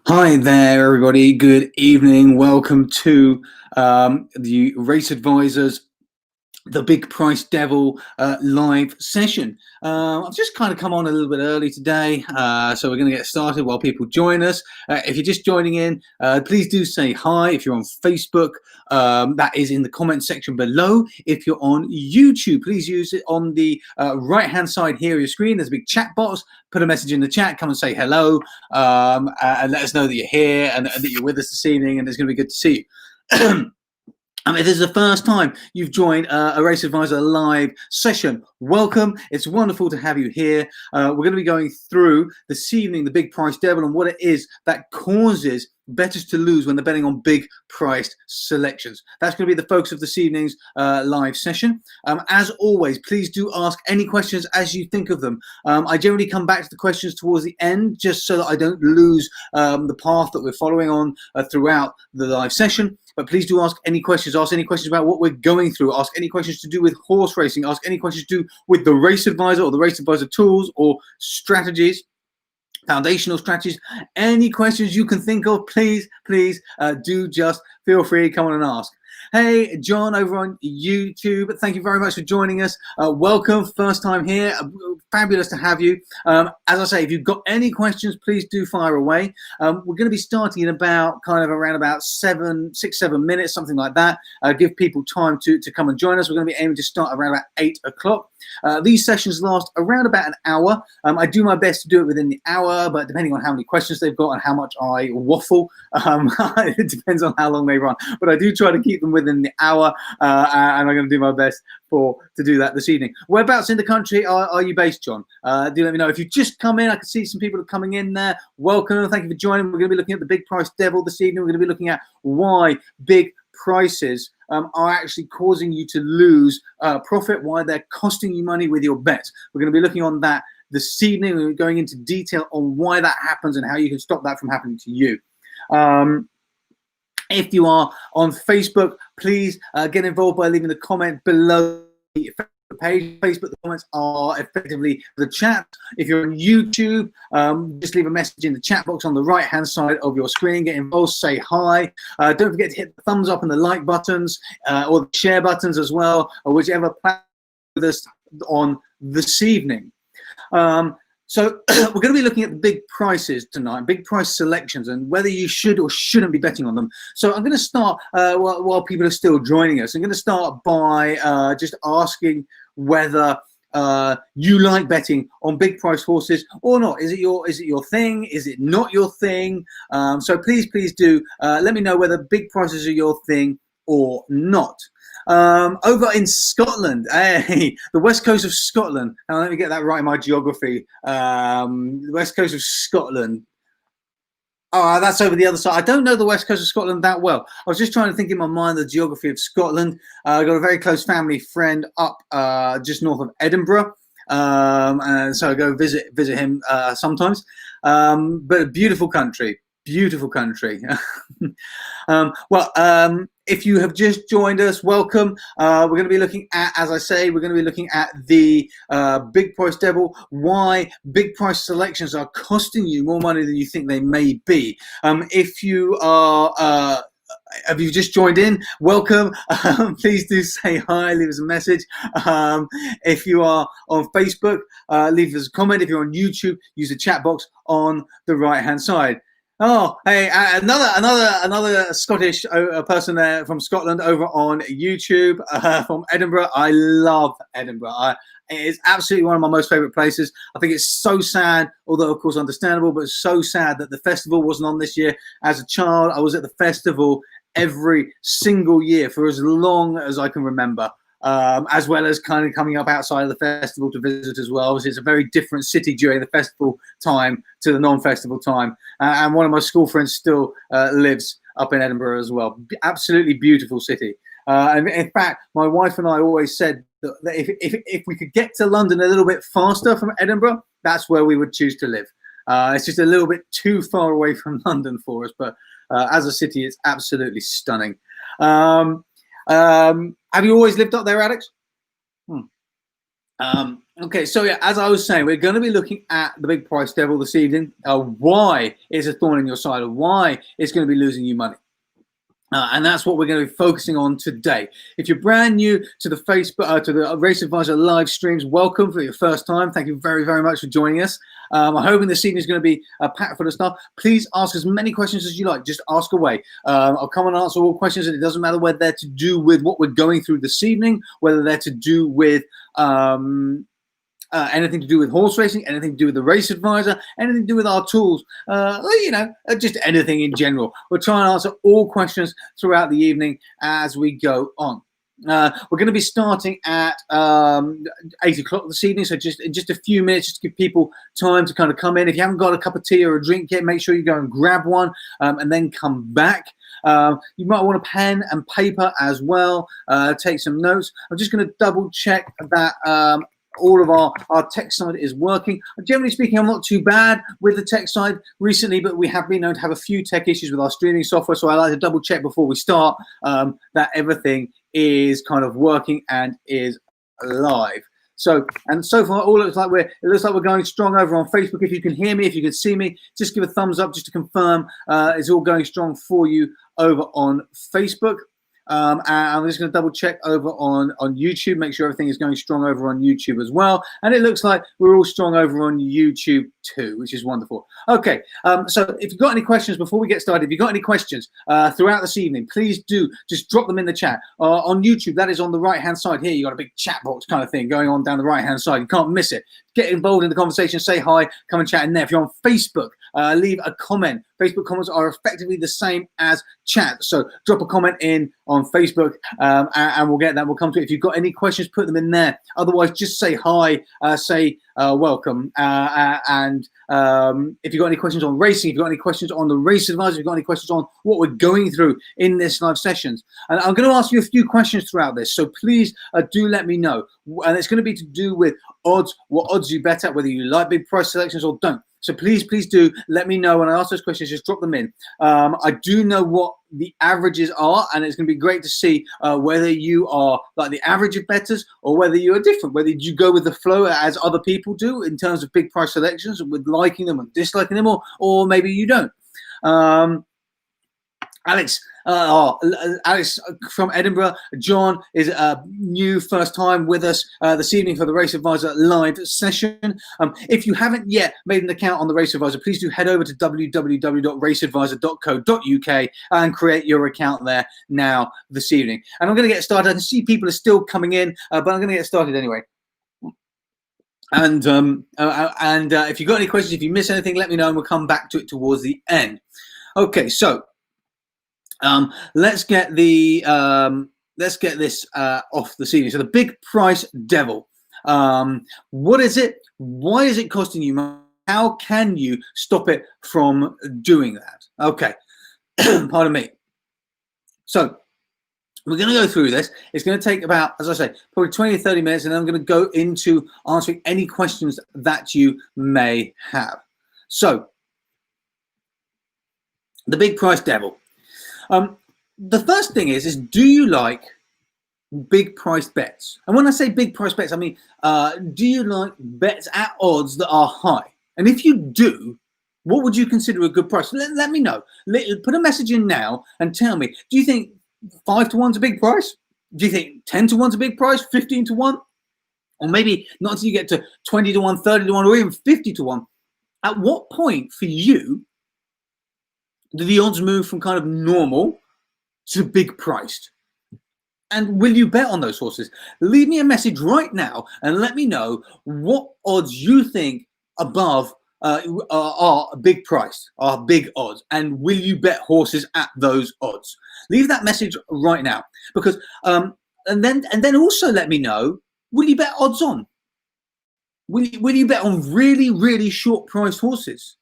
Hi there, everybody. Good evening. Welcome to the Race Advisors, the Big Price Devil live session. I've just kind of come on a little bit early today, so we're going to get started while people join us. If you're just joining in, please do say hi. If you're on Facebook, that is in the comment section below. If you're on YouTube, please use it on the right-hand side here of your screen. There's a big chat box. Put a message in the chat. Come and say hello, and let us know that you're here and that you're with us this evening, and it's going to be good to see you. If this is the first time you've joined a Race Advisor live session, welcome. It's wonderful to have you here. We're going to be going through this evening the Big Price Devil and what it is that causes bettors to lose when they're betting on big priced selections. That's going to be the focus of this evening's live session. As always, please do ask any questions as you think of them. I generally come back to the questions towards the end just so that I don't lose the path that we're following on throughout the live session. But please do ask any questions. Ask any questions about what we're going through. Ask any questions to do with horse racing. Ask any questions to do with the Race Advisor or the Race Advisor tools or strategies, foundational strategies. Any questions you can think of, please do just feel free to come on and ask. Hey, John over on YouTube, thank you very much for joining us. Welcome, first time here. Fabulous to have you. As I say, if you've got any questions, please do fire away. We're going to be starting in about around about 7 minutes, something like that. Give people time to come and join us. We're going to be aiming to start around about 8 o'clock. These sessions last around about an hour. I do my best to do it within the hour, but depending on how many questions they've got and how much I waffle, it depends on how long they run. But I do try to keep them within the hour, and I'm going to do my best to do that this evening. Whereabouts in the country are you based, John? Do let me know. If you've just come in, I can see some people are coming in there. Welcome. Thank you for joining. We're going to be looking at the Big Price Devil this evening. We're going to be looking at why big prices are actually causing you to lose profit, why they're costing you money with your bets. We're going to be looking on that this evening. We're going into detail on why that happens and how you can stop that from happening to you. If you are on Facebook, please get involved by leaving a comment below the page. Facebook, the comments are effectively the chat. If you're on YouTube, just leave a message in the chat box on the right hand side of your screen. Get involved, say hi. Don't forget to hit the thumbs up and the like buttons or the share buttons as well, or whichever platform with us on this evening. So we're going to be looking at the big prices tonight, big price selections, and whether you should or shouldn't be betting on them. So I'm going to start while people are still joining us. I'm going to start by just asking whether you like betting on big price horses or not. Is it your thing? Is it not your thing? So please do let me know whether big prices are your thing or not. Over in Scotland, hey, the west coast of Scotland. Now let me get that right in my geography. The west coast of Scotland. Oh, that's over the other side. I don't know the west coast of Scotland that well. I was just trying to think in my mind the geography of Scotland. I got a very close family friend up just north of Edinburgh, and so I go visit him sometimes. But a beautiful country. Beautiful country. If you have just joined us, welcome. We're going to be looking at, as I say, we're going to be looking at the Big Price Devil, why big price selections are costing you more money than you think they may be. If you are have you just joined in, welcome. Please do say hi, leave us a message. If you are on Facebook, leave us a comment. If you're on YouTube, use the chat box on the right hand side. Oh, hey, another Scottish person there from Scotland over on YouTube from Edinburgh. I love Edinburgh. It is absolutely one of my most favourite places. I think it's so sad, although of course understandable, but it's so sad that the festival wasn't on this year. As a child, I was at the festival every single year for as long as I can remember. As well as kind of coming up outside of the festival to visit as well. Obviously, it's a very different city during the festival time to the non-festival time. And one of my school friends still lives up in Edinburgh as well. Absolutely beautiful city. And in fact, my wife and I always said that if we could get to London a little bit faster from Edinburgh, that's where we would choose to live. It's just a little bit too far away from London for us, but as a city, it's absolutely stunning. Have you always lived up there, Alex? Okay, so yeah, as I was saying, we're going to be looking at the big price devil this evening. Why it's a thorn in your side, or why it's going to be losing you money. And that's what we're going to be focusing on today. If you're brand new to the Facebook, to the Race Advisor live streams, welcome for your first time. Thank you very, very much for joining us. I'm hoping this evening is going to be packed full of stuff. Please ask as many questions as you like. Just ask away. I'll come and answer all questions, and it doesn't matter whether they're to do with what we're going through this evening, whether they're to do with anything to do with horse racing, anything to do with the Race Advisor, anything to do with our tools, just anything in general. We'll try and answer all questions throughout the evening as we go on. We're going to be starting at 8 o'clock this evening, so just in just a few minutes, just to give people time to kind of come in. If you haven't got a cup of tea or a drink yet, make sure you go and grab one and then come back. You might want a pen and paper as well, take some notes. I'm just going to double check that all of our tech side is working. Generally speaking, I'm not too bad with the tech side recently, but we have been known to have a few tech issues with our streaming software, so I like to double check before we start that everything is kind of working and is live. So far, it looks like we're going strong over on Facebook. If you can hear me, if you can see me, just give a thumbs up just to confirm it's all going strong for you over on Facebook. And I'm just going to double check over on YouTube, make sure everything is going strong over on YouTube as well. And it looks like we're all strong over on YouTube too, which is wonderful. Okay, so if you've got any questions before we get started, if you've got any questions throughout this evening, please do just drop them in the chat. On YouTube, that is on the right-hand side here. You've got a big chat box kind of thing going on down the right-hand side. You can't miss it. Get involved in the conversation, say hi, come and chat in there. If you're on Facebook, leave a comment. Facebook comments are effectively the same as chat. So drop a comment in on Facebook and we'll get that. We'll come to it. If you've got any questions, put them in there. Otherwise, just say hi, say welcome. And if you've got any questions on racing, if you've got any questions on the Race Advisor, if you've got any questions on what we're going through in this live sessions. And I'm going to ask you a few questions throughout this. So please do let me know. And it's going to be to do with odds, what odds you bet at, whether you like big price selections or don't. So please do let me know when I ask those questions. Just drop them in. I do know what the averages are, and it's going to be great to see whether you are like the average of bettors or whether you are different. Whether you go with the flow as other people do in terms of big price selections, with liking them and disliking them, or maybe you don't. Alex from Edinburgh. John is new, first time with us this evening for the Race Advisor live session. If you haven't yet made an account on the Race Advisor, please do head over to www.raceadvisor.co.uk and create your account there now this evening. And I'm going to get started. I can see people are still coming in, but I'm going to get started anyway. And if you've got any questions, if you miss anything, let me know and we'll come back to it towards the end. Okay, so let's get this off this evening. So the big price devil. What is it? Why is it costing you money? How can you stop it from doing that? Okay, pardon me. So we're going to go through this. It's going to take about, as I say, probably 20 or 30 minutes, and then I'm going to go into answering any questions that you may have. So the big price devil. The first thing is do you like big price bets? And when I say big price bets, I mean, do you like bets at odds that are high? And if you do, what would you consider a good price? Let me know. Put a message in now and tell me, do you think 5 to 1's a big price? Do you think 10 to 1's a big price? 15 to 1? Or maybe not until you get to 20 to 1, 30 to 1, or even 50 to 1. At what point for you do the odds move from kind of normal to big priced? And will you bet on those horses? Leave me a message right now and let me know what odds you think above are big priced, are big odds, and will you bet horses at those odds? Leave that message right now, because and then also let me know, will you bet odds on? Will you bet on really, really short priced horses?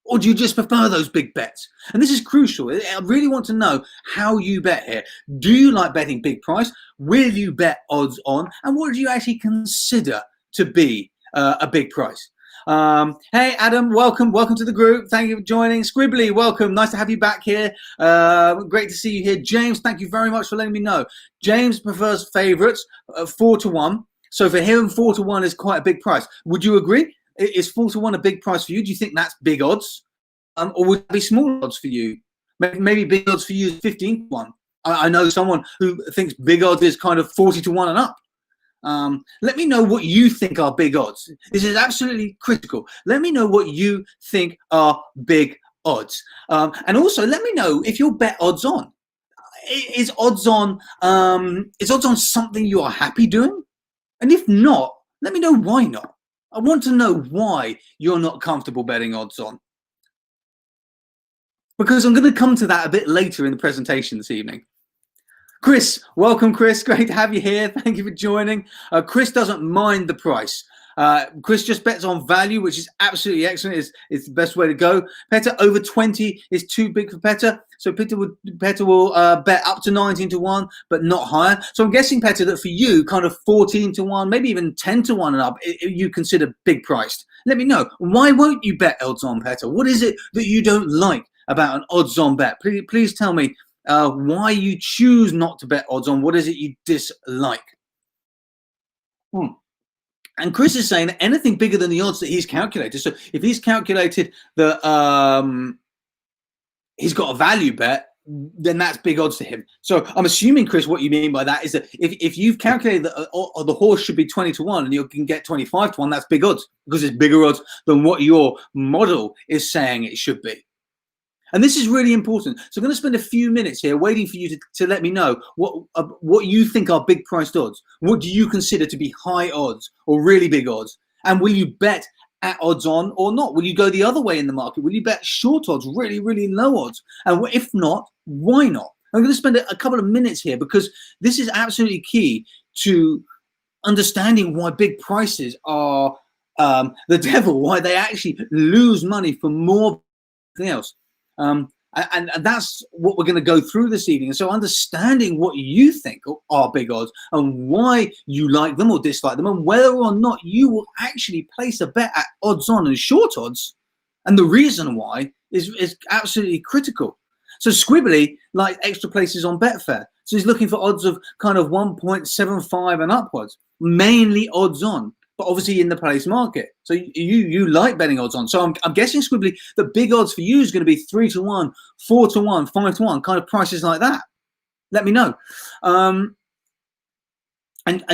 Or do you just prefer those big bets? And this is crucial. I really want to know how you bet here. Do you like betting big price? Will you bet odds on? And what do you actually consider to be a big price? Hey, Adam, welcome to the group. Thank you for joining. Scribbly, welcome. Nice to have you back here. Great to see you here. James, thank you very much for letting me know. James prefers favourites, 4 to 1. So for him, 4-1 is quite a big price. Would you agree? Is 4-1 a big price for you? Do you think that's big odds? Or would it be small odds for you? Maybe big odds for you is 15-1. I know someone who thinks big odds is kind of 40-1 and up. Let me know what you think are big odds. This is absolutely critical. Let me know what you think are big odds. And also let me know if you'll bet odds on. Is odds on something you are happy doing? And if not, let me know why not. I want to know why you're not comfortable betting odds on. Because I'm going to come to that a bit later in the presentation this evening. Chris, welcome, Chris. Great to have you here. Thank you for joining. Chris doesn't mind the price. Chris just bets on value, which is absolutely excellent. It's the best way to go. Petter, over 20 is too big for Petter. So Petter will bet up to 19-1, but not higher. So I'm guessing, Petter, that for you, kind of 14-1, maybe even 10-1 and up, you consider big priced. Let me know. Why won't you bet odds on, Petter? What is it that you don't like about an odds on bet? Please tell me why you choose not to bet odds on. What is it you dislike? And Chris is saying that anything bigger than the odds that he's calculated. So if he's calculated that he's got a value bet, then that's big odds to him. So I'm assuming, Chris, what you mean by that is that if you've calculated that the horse should be 20-1 and you can get 25-1, that's big odds because it's bigger odds than what your model is saying it should be. And this is really important. So I'm going to spend a few minutes here waiting for you to let me know what you think are big priced odds. What do you consider to be high odds or really big odds? And will you bet at odds on or not? Will you go the other way in the market? Will you bet short odds, really, really low odds? And if not, why not? I'm going to spend a couple of minutes here because this is absolutely key to understanding why big prices are the devil, why they actually lose money for more than anything else. And that's what we're going to go through this evening. And so understanding what you think are big odds and why you like them or dislike them and whether or not you will actually place a bet at odds on and short odds and the reason why is absolutely critical. So Squibbly likes extra places on Betfair. So he's looking for odds of kind of 1.75 and upwards, mainly odds on, but obviously in the place market. So you like betting odds on. So I'm guessing, Squibbly, the big odds for you is going to be 3-1, 4-1, 5-1, kind of prices like that. Let me know. And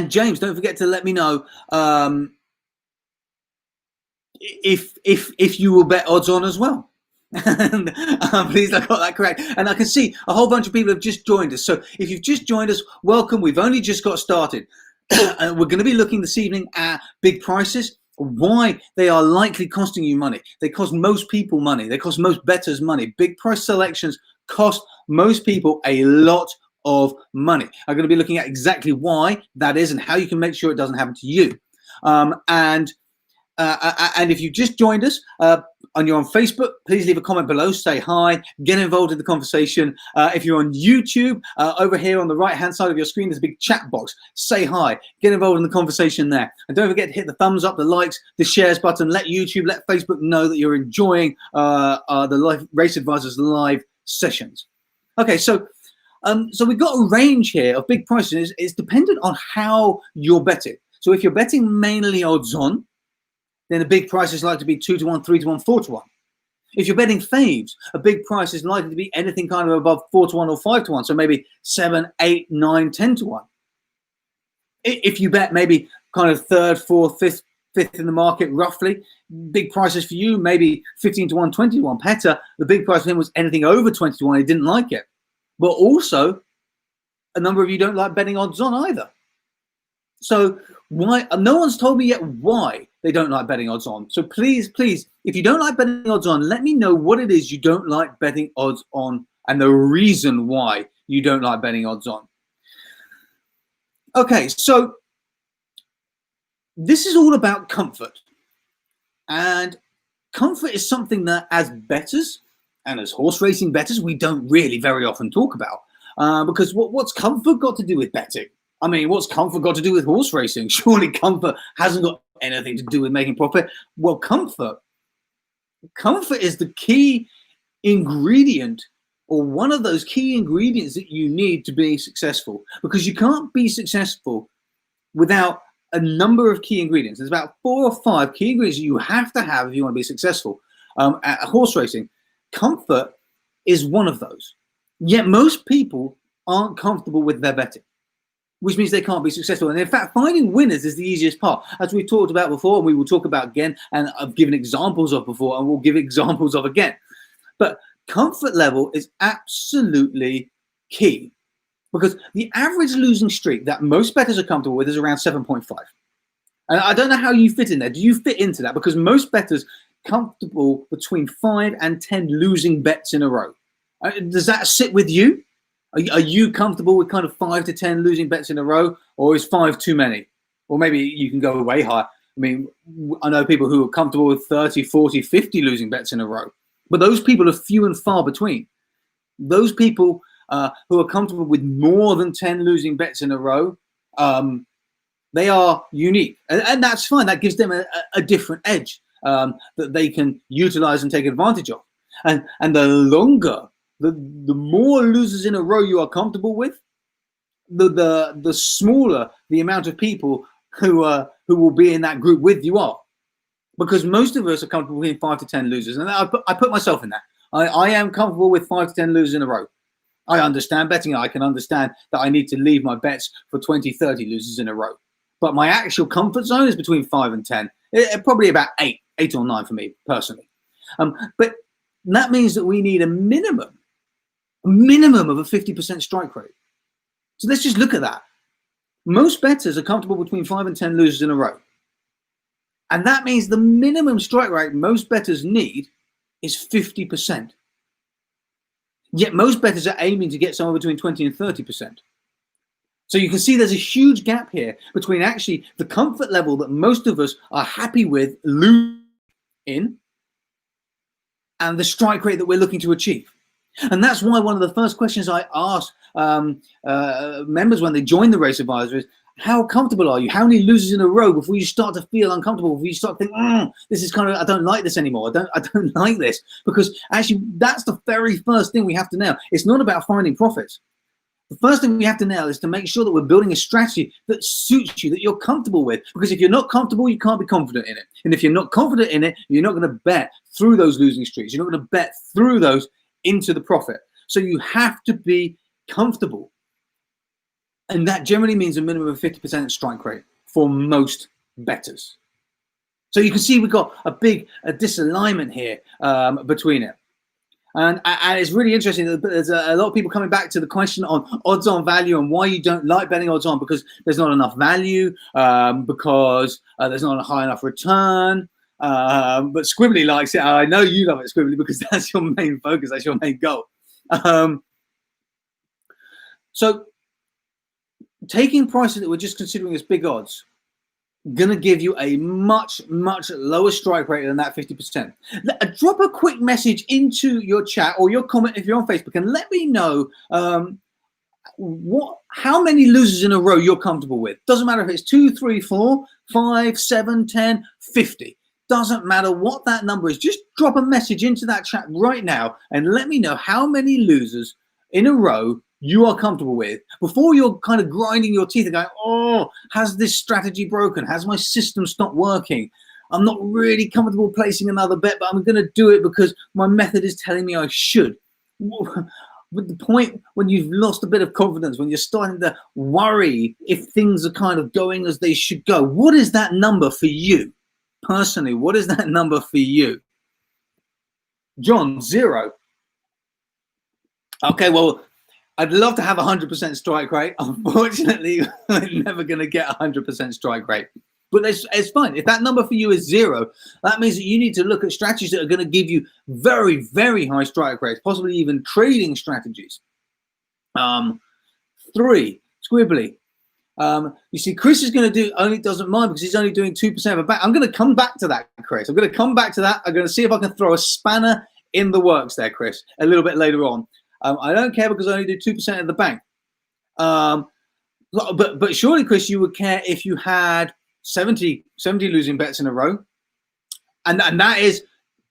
James, don't forget to let me know if you will bet odds on as well. Please, I got that correct. And I can see a whole bunch of people have just joined us. So if you've just joined us, welcome. We've only just got started. We're going to be looking this evening at big prices, why they are likely costing you money. They cost most people money. They cost most bettors money. Big price selections cost most people a lot of money. I'm going to be looking at exactly why that is and how you can make sure it doesn't happen to you. And if you've just joined us and you're on Facebook, please leave a comment below, say hi, get involved in the conversation. If you're on YouTube, over here on the right hand side of your screen, there's a big chat box. Say hi, get involved in the conversation there. And don't forget to hit the thumbs up, the likes, the shares button. Let YouTube, let Facebook know that you're enjoying the Race Advisors live sessions. Okay, so we've got a range here of big prices. It's dependent on how you're betting. So if you're betting mainly odds on, then a big price is likely to be 2-1, 3-1, 4-1. If you're betting faves, a big price is likely to be anything kind of above 4-1 or 5-1. So maybe 7, 8, 9, 10-1. If you bet maybe kind of third, fourth, fifth in the market, roughly, big prices for you, maybe 15-1, 20-1. Petter, the big price for him was anything over 20-1. He didn't like it. But also, a number of you don't like betting odds on either. So why? No one's told me yet why they don't like betting odds on. So please, if you don't like betting odds on, let me know what it is you don't like betting odds on and the reason why you don't like betting odds on. Okay, so this is all about comfort. And comfort is something that as bettors and as horse racing bettors, we don't really very often talk about. Because what's comfort got to do with betting? I mean, what's comfort got to do with horse racing? Surely comfort hasn't got anything to do with making profit. Well, comfort is the key ingredient or one of those key ingredients that you need to be successful, because you can't be successful without a number of key ingredients. There's about 4 or 5 key ingredients you have to have if you want to be successful at horse racing. Comfort is one of those. Yet most people aren't comfortable with their betting, which means they can't be successful. And in fact, finding winners is the easiest part, as we've talked about before, and we will talk about again, and I've given examples of before, and we'll give examples of again. But comfort level is absolutely key, because the average losing streak that most bettors are comfortable with is around 7.5. And I don't know how you fit in there. Do you fit into that? Because most bettors comfortable between 5 and 10 losing bets in a row. Does that sit with you? Are you comfortable with kind of 5 to 10 losing bets in a row, or is 5 too many? Or maybe you can go way higher. I mean, I know people who are comfortable with 30, 40, 50 losing bets in a row, but those people are few and far between. Those people who are comfortable with more than 10 losing bets in a row, they are unique. And that's fine. That gives them a different edge that they can utilize and take advantage of. And the longer, the more losers in a row you are comfortable with, the smaller the amount of people who will be in that group with you are. Because most of us are comfortable with 5 to 10 losers. And I put myself in that. I am comfortable with 5 to 10 losers in a row. I understand betting. I can understand that I need to leave my bets for 20, 30 losers in a row. But my actual comfort zone is between 5 and 10. Probably about 8 or 9 for me personally. But that means that we need a minimum of a 50% strike rate. So let's just look at that. Most bettors are comfortable between 5 and 10 losers in a row. And that means the minimum strike rate most bettors need is 50%. Yet most bettors are aiming to get somewhere between 20 and 30%. So you can see there's a huge gap here between actually the comfort level that most of us are happy with losing in and the strike rate that we're looking to achieve. And that's why one of the first questions I ask members when they join the Race Advisor is, how comfortable are you? How many losers in a row before you start to feel uncomfortable, before you start to think, this is kind of, I don't like this anymore. I don't like this. Because actually, that's the very first thing we have to nail. It's not about finding profits. The first thing we have to nail is to make sure that we're building a strategy that suits you, that you're comfortable with. Because if you're not comfortable, you can't be confident in it. And if you're not confident in it, you're not going to bet through those losing streaks. You're not going to bet through those into the profit. So you have to be comfortable. And that generally means a minimum of 50% strike rate for most bettors. So you can see we've got a big disalignment here between it. And it's really interesting that there's a lot of people coming back to the question on odds on value and why you don't like betting odds on, because there's not enough value, because there's not a high enough return. But Squibbly likes it. I know you love it, Squibbly, because that's your main focus. That's your main goal. So taking prices that we're just considering as big odds going to give you a much, much lower strike rate than that 50%. Drop a quick message into your chat or your comment if you're on Facebook and let me know how many losers in a row you're comfortable with. Doesn't matter if it's 2, 3, 4, 5, 7, 10, 50. Doesn't matter what that number is. Just drop a message into that chat right now and let me know how many losers in a row you are comfortable with before you're kind of grinding your teeth and going, oh, has this strategy broken? Has my system stopped working? I'm not really comfortable placing another bet, but I'm going to do it because my method is telling me I should. But the point when you've lost a bit of confidence, when you're starting to worry if things are kind of going as they should go, what is that number for you? Personally, what is that number for you? John, 0. Okay, well, I'd love to have 100% strike rate. Unfortunately, I'm never going to get 100% strike rate. But it's fine. If that number for you is 0, that means that you need to look at strategies that are going to give you very, very high strike rates, possibly even trading strategies. 3, Squibbly. You see, Chris is going to do only doesn't mind because he's only doing 2% of a back. I'm going to come back to that, Chris. I'm going to come back to that. I'm going to see if I can throw a spanner in the works there, Chris, a little bit later on. I don't care because I only do 2% of the bank. But surely, Chris, you would care if you had 70 losing bets in a row. And that is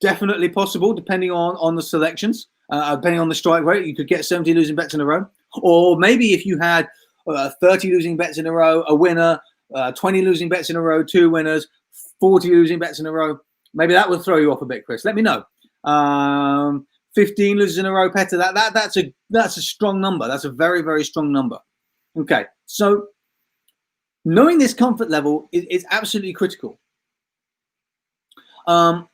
definitely possible depending on the selections, depending on the strike rate. You could get 70 losing bets in a row. Or maybe if you had 30 losing bets in a row, a winner, 20 losing bets in a row, 2 winners, 40 losing bets in a row. Maybe that will throw you off a bit, Chris. Let me know. 15 losers in a row, Petter. That's a strong number. That's a very, very strong number. Okay, so knowing this comfort level is absolutely critical. And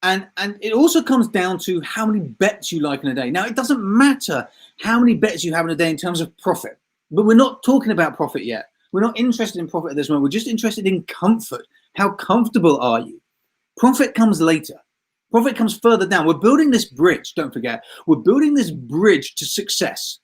it also comes down to how many bets you like in a day. Now, it doesn't matter how many bets you have in a day in terms of profit, but we're not talking about profit yet. We're not interested in profit at this moment. We're just interested in comfort. How comfortable are you? Profit comes later. Profit comes further down. We're building this bridge, don't forget. We're building this bridge to success.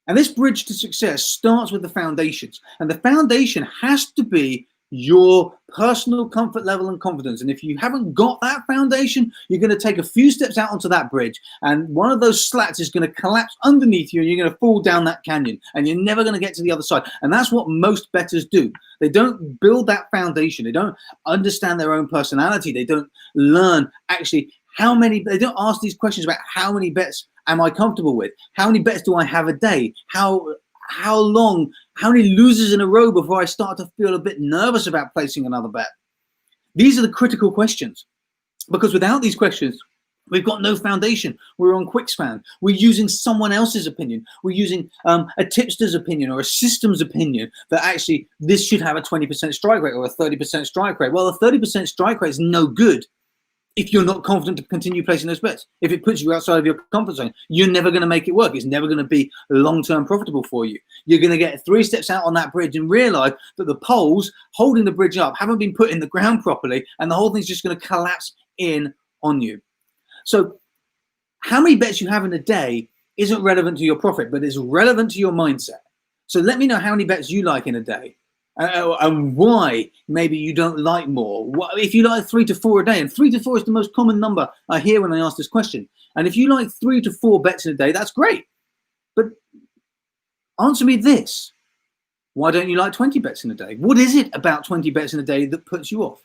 And this bridge to success starts with the foundations. And the foundation has to be your personal comfort level and confidence. And if you haven't got that foundation, you're going to take a few steps out onto that bridge, and one of those slats is going to collapse underneath you, and you're going to fall down that canyon, and you're never going to get to the other side. And that's what most bettors do. They don't build that foundation. They don't understand their own personality. They don't learn actually they don't ask these questions about how many bets am I comfortable with? How many bets do I have a day? How long, how many losers in a row before I start to feel a bit nervous about placing another bet? These are the critical questions, because without these questions, we've got no foundation. We're on quickspan. We're using someone else's opinion. We're using a tipster's opinion or a system's opinion that actually this should have a 20% strike rate or a 30% strike rate. Well, a 30% strike rate is no good if you're not confident to continue placing those bets. If it puts you outside of your comfort zone, you're never going to make it work. It's never going to be long-term profitable for you. You're going to get 3 steps out on that bridge and realize that the poles holding the bridge up haven't been put in the ground properly, and the whole thing's just going to collapse in on you. So how many bets you have in a day isn't relevant to your profit, but it's relevant to your mindset. So let me know how many bets you like in a day. And why maybe you don't like more. If you like 3 to 4 a day, and 3 to 4 is the most common number I hear when I ask this question. And if you like 3 to 4 bets in a day, that's great. But answer me this. Why don't you like 20 bets in a day? What is it about 20 bets in a day that puts you off?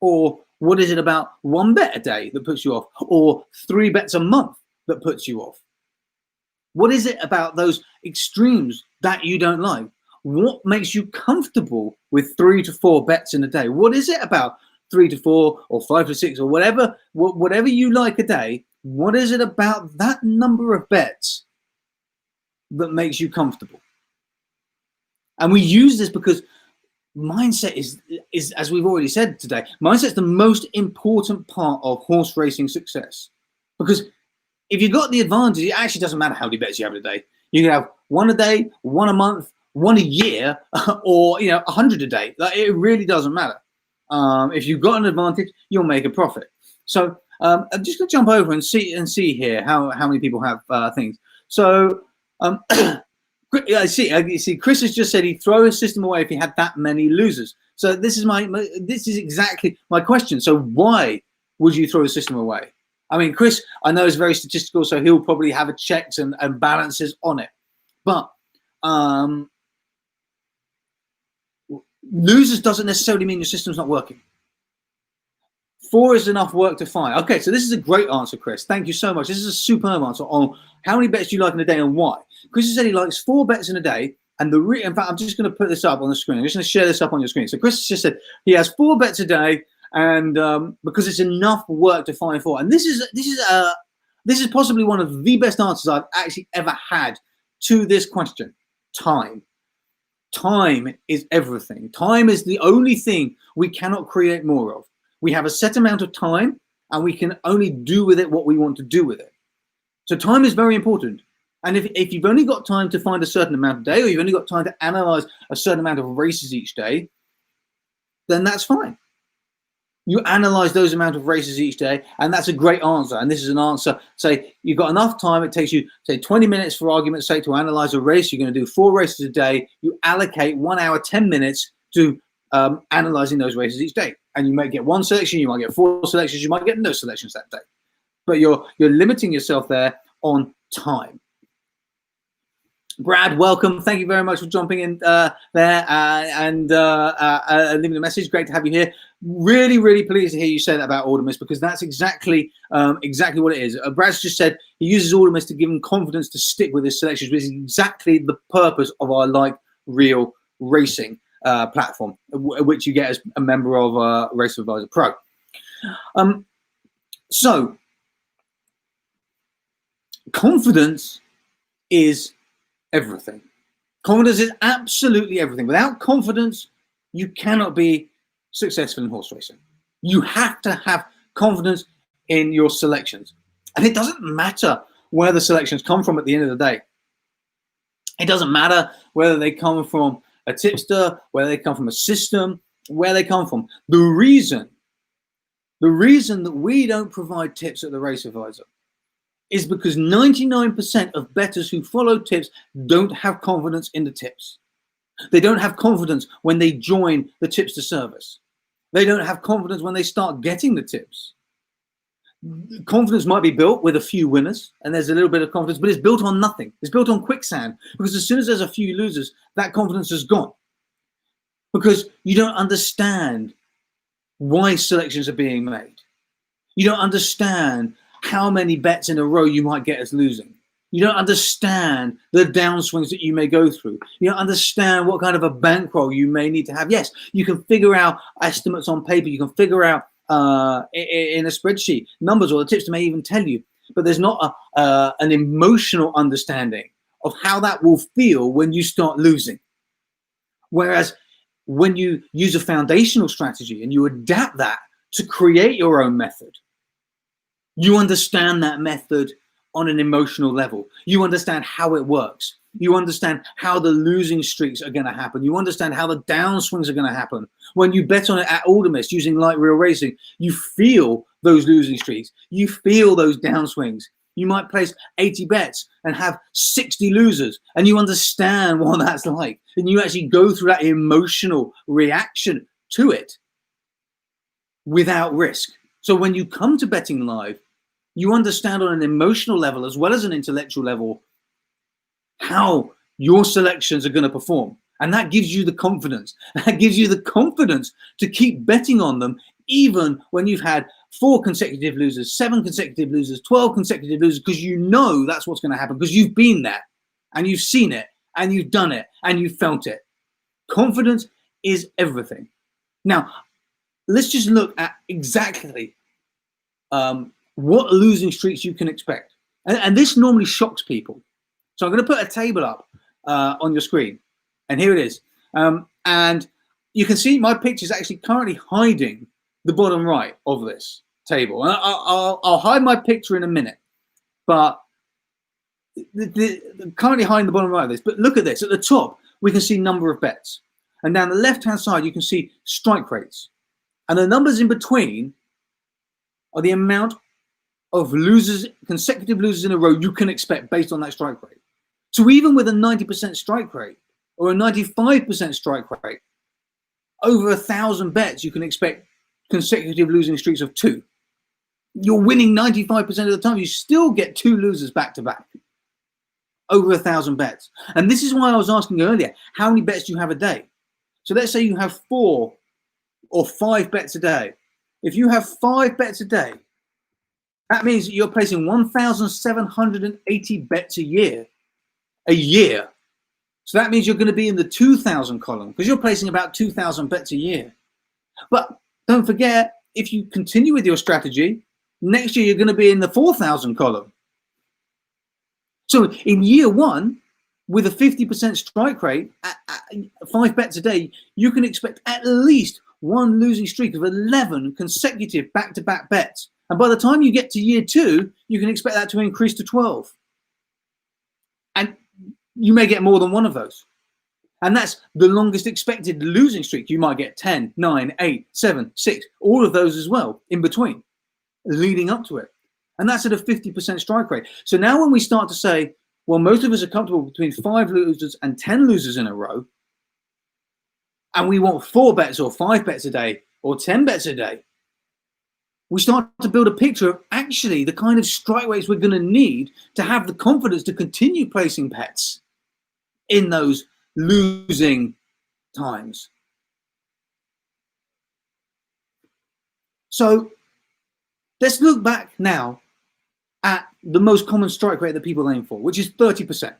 Or what is it about 1 bet a day that puts you off? Or 3 bets a month that puts you off? What is it about those extremes that you don't like? What makes you comfortable with 3 to 4 bets in a day? What is it about 3 to 4 or 5 to 6 or whatever you like a day? What is it about that number of bets that makes you comfortable? And we use this because mindset is, as we've already said today, mindset is the most important part of horse racing success. Because if you've got the advantage, it actually doesn't matter how many bets you have in a day. You can have 1 a day, 1 a month, 1 a year, or 100 a day. Like, it really doesn't matter. If you've got an advantage, you'll make a profit. So I'm just going to jump over and see here how many people have things. So I see. Chris has just said he'd throw his system away if he had that many losers. So this is exactly my question. So why would you throw the system away? I mean, Chris, I know is very statistical, so he'll probably have a checks and balances on it. But losers doesn't necessarily mean your system's not working. 4 is enough work to 5. Okay, so this is a great answer, Chris. Thank you so much. This is a superb answer on how many bets do you like in a day and why. Chris said he likes 4 bets in a day, and in fact, I'm just going to put this up on the screen. I'm just going to share this up on your screen. So Chris just said he has 4 bets a day, and because it's enough work to find 4. And this is possibly one of the best answers I've actually ever had to this question. Time. Time is everything. Time is the only thing we cannot create more of. We have a set amount of time, and we can only do with it what we want to do with it. So time is very important. And if you've only got time to find a certain amount of day, or you've only got time to analyze a certain amount of races each day, then that's fine. You analyze those amount of races each day, and that's a great answer. And this is an answer. Say you've got enough time. It takes you, say, 20 minutes for argument's sake to analyze a race. You're going to do 4 races a day. You allocate 1 hour, 10 minutes to analyzing those races each day. And you might get 1 selection. You might get 4 selections. You might get no selections that day. But you're limiting yourself there on time. Brad, welcome. Thank you very much for jumping in there and leaving a message. Great to have you here. Really, really pleased to hear you say that about Audimus, because that's exactly what it is. Brad's just said he uses Audimus to give him confidence to stick with his selections, which is exactly the purpose of our like real racing platform, which you get as a member of Race Advisor Pro. So confidence is everything. Confidence is absolutely everything. Without confidence, you cannot be successful in horse racing. You have to have confidence in your selections. And it doesn't matter where the selections come from at the end of the day. It doesn't matter whether they come from a tipster, whether they come from a system, where they come from. The reason that we don't provide tips at the Race Advisor is because 99% of bettors who follow tips don't have confidence in the tips. They don't have confidence when they join the tipster service. They don't have confidence when they start getting the tips. Confidence might be built with a few winners, and there's a little bit of confidence, but it's built on nothing. It's built on quicksand, because as soon as there's a few losers, that confidence is gone. Because you don't understand why selections are being made. You don't understand how many bets in a row you might get as losing. You don't understand the downswings that you may go through. You don't understand what kind of a bankroll you may need to have. Yes, you can figure out estimates on paper. You can figure out in a spreadsheet numbers, or the tips may even tell you. But there's not an emotional understanding of how that will feel when you start losing. Whereas when you use a foundational strategy and you adapt that to create your own method, you understand that method on an emotional level. You understand how it works. You understand how the losing streaks are going to happen. You understand how the downswings are going to happen. When you bet on it at Aldermist using light reel racing, you feel those losing streaks. You feel those downswings. You might place 80 bets and have 60 losers, and you understand what that's like. And you actually go through that emotional reaction to it without risk. So when you come to betting live, you understand on an emotional level as well as an intellectual level how your selections are going to perform. And that gives you the confidence. That gives you the confidence to keep betting on them, even when you've had 4 consecutive losers, 7 consecutive losers, 12 consecutive losers, because you know that's what's going to happen, because you've been there and you've seen it and you've done it and you've felt it. Confidence is everything. Now, let's just look at exactly what losing streaks you can expect. And this normally shocks people. So I'm going to put a table up on your screen. And here it is. And you can see my picture is actually currently hiding the bottom right of this table. And I'll hide my picture in a minute. But currently hiding the bottom right of this. But look at this. At the top, we can see number of bets. And down the left-hand side, you can see strike rates. And the numbers in between are the amount of losers, consecutive losers in a row you can expect based on that strike rate. So even with a 90% strike rate or a 95% strike rate, over 1,000 bets, you can expect consecutive losing streaks of 2. You're winning 95% of the time. You still get 2 losers back to back. Over 1,000 bets. And this is why I was asking earlier, how many bets do you have a day? So let's say you have 4 or 5 bets a day. If you have 5 bets a day, that means that you're placing 1,780 bets a year. So that means you're going to be in the 2,000 column, because you're placing about 2,000 bets a year. But don't forget, if you continue with your strategy, next year you're going to be in the 4,000 column. So in year 1, with a 50% strike rate, at 5 bets a day, you can expect at least 1 losing streak of 11 consecutive back-to-back bets. And by the time you get to year 2, you can expect that to increase to 12. And you may get more than one of those. And that's the longest expected losing streak. You might get 10, 9, 8, 7, 6, all of those as well in between, leading up to it. And that's at a 50% strike rate. So now when we start to say, well, most of us are comfortable between 5 losers and 10 losers in a row, and we want 4 bets or 5 bets a day or 10 bets a day, we start to build a picture of actually the kind of strike rates we're going to need to have the confidence to continue placing bets in those losing times. So let's look back now at the most common strike rate that people aim for, which is 30%.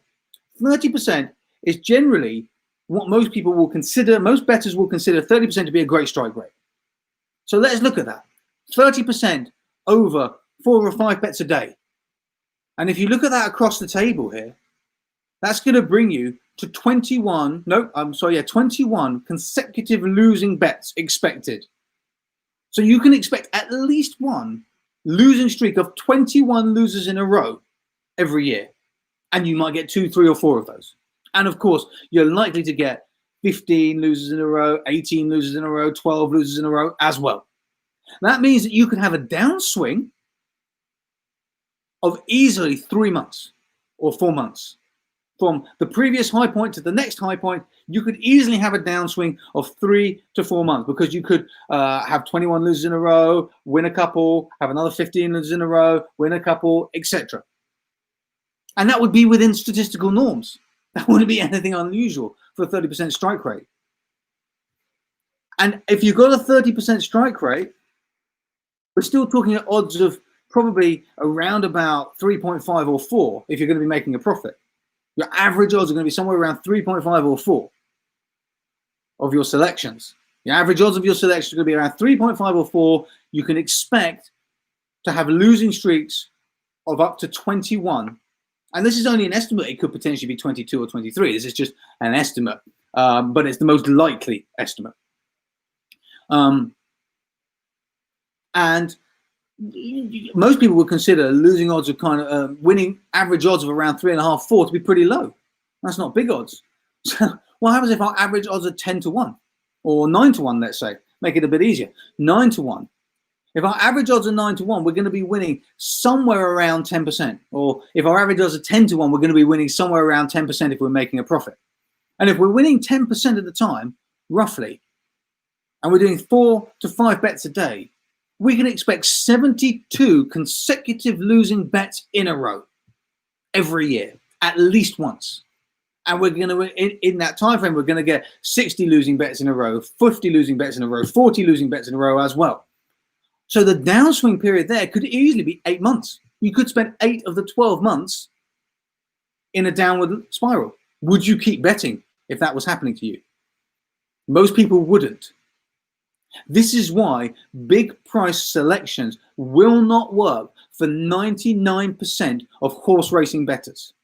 30% is generally what most people will consider, most bettors will consider 30% to be a great strike rate. So let's look at that. 30% over 4 or 5 bets a day. And if you look at that across the table here, that's going to bring you to 21 consecutive losing bets expected. So you can expect at least one losing streak of 21 losers in a row every year. And you might get 2, 3, or 4 of those. And of course, you're likely to get 15 losers in a row, 18 losers in a row, 12 losers in a row as well. That means that you can have a downswing of easily 3 months or 4 months. From the previous high point to the next high point, you could easily have a downswing of 3 to 4 months, because you could have 21 losers in a row, win a couple, have another 15 losers in a row, win a couple, etc. And that would be within statistical norms. That wouldn't be anything unusual for a 30% strike rate. And if you've got a 30% strike rate, we're still talking at odds of probably around about 3.5 or 4 if you're going to be making a profit. Your average odds are going to be somewhere around 3.5 or 4 of your selections. The average odds of your selections are going to be around 3.5 or 4. You can expect to have losing streaks of up to 21. And this is only an estimate. It could potentially be 22 or 23. This is just an estimate, but it's the most likely estimate. And most people would consider losing odds of kind of winning average odds of around 3.5, 4 to be pretty low. That's not big odds. So what happens if our average odds are 10 to 1 or 9 to 1, let's say, make it a bit easier, 9 to 1. If our average odds are 9 to 1, we're going to be winning somewhere around 10%. Or if our average odds are 10 to 1, we're going to be winning somewhere around 10% if we're making a profit. And if we're winning 10% of the time, roughly, and we're doing 4 to 5 bets a day, we can expect 72 consecutive losing bets in a row every year, at least once. And we're going to, in that time frame, we're going to get 60 losing bets in a row, 50 losing bets in a row, 40 losing bets in a row as well. So the downswing period there could easily be 8 months. You could spend 8 of the 12 months in a downward spiral. Would you keep betting if that was happening to you? Most people wouldn't. This is why big price selections will not work for 99% of horse racing bettors,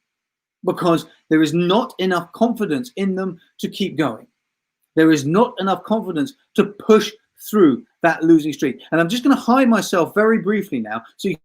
because there is not enough confidence in them to keep going. There is not enough confidence to push through that losing streak. And I'm just going to hide myself very briefly now so you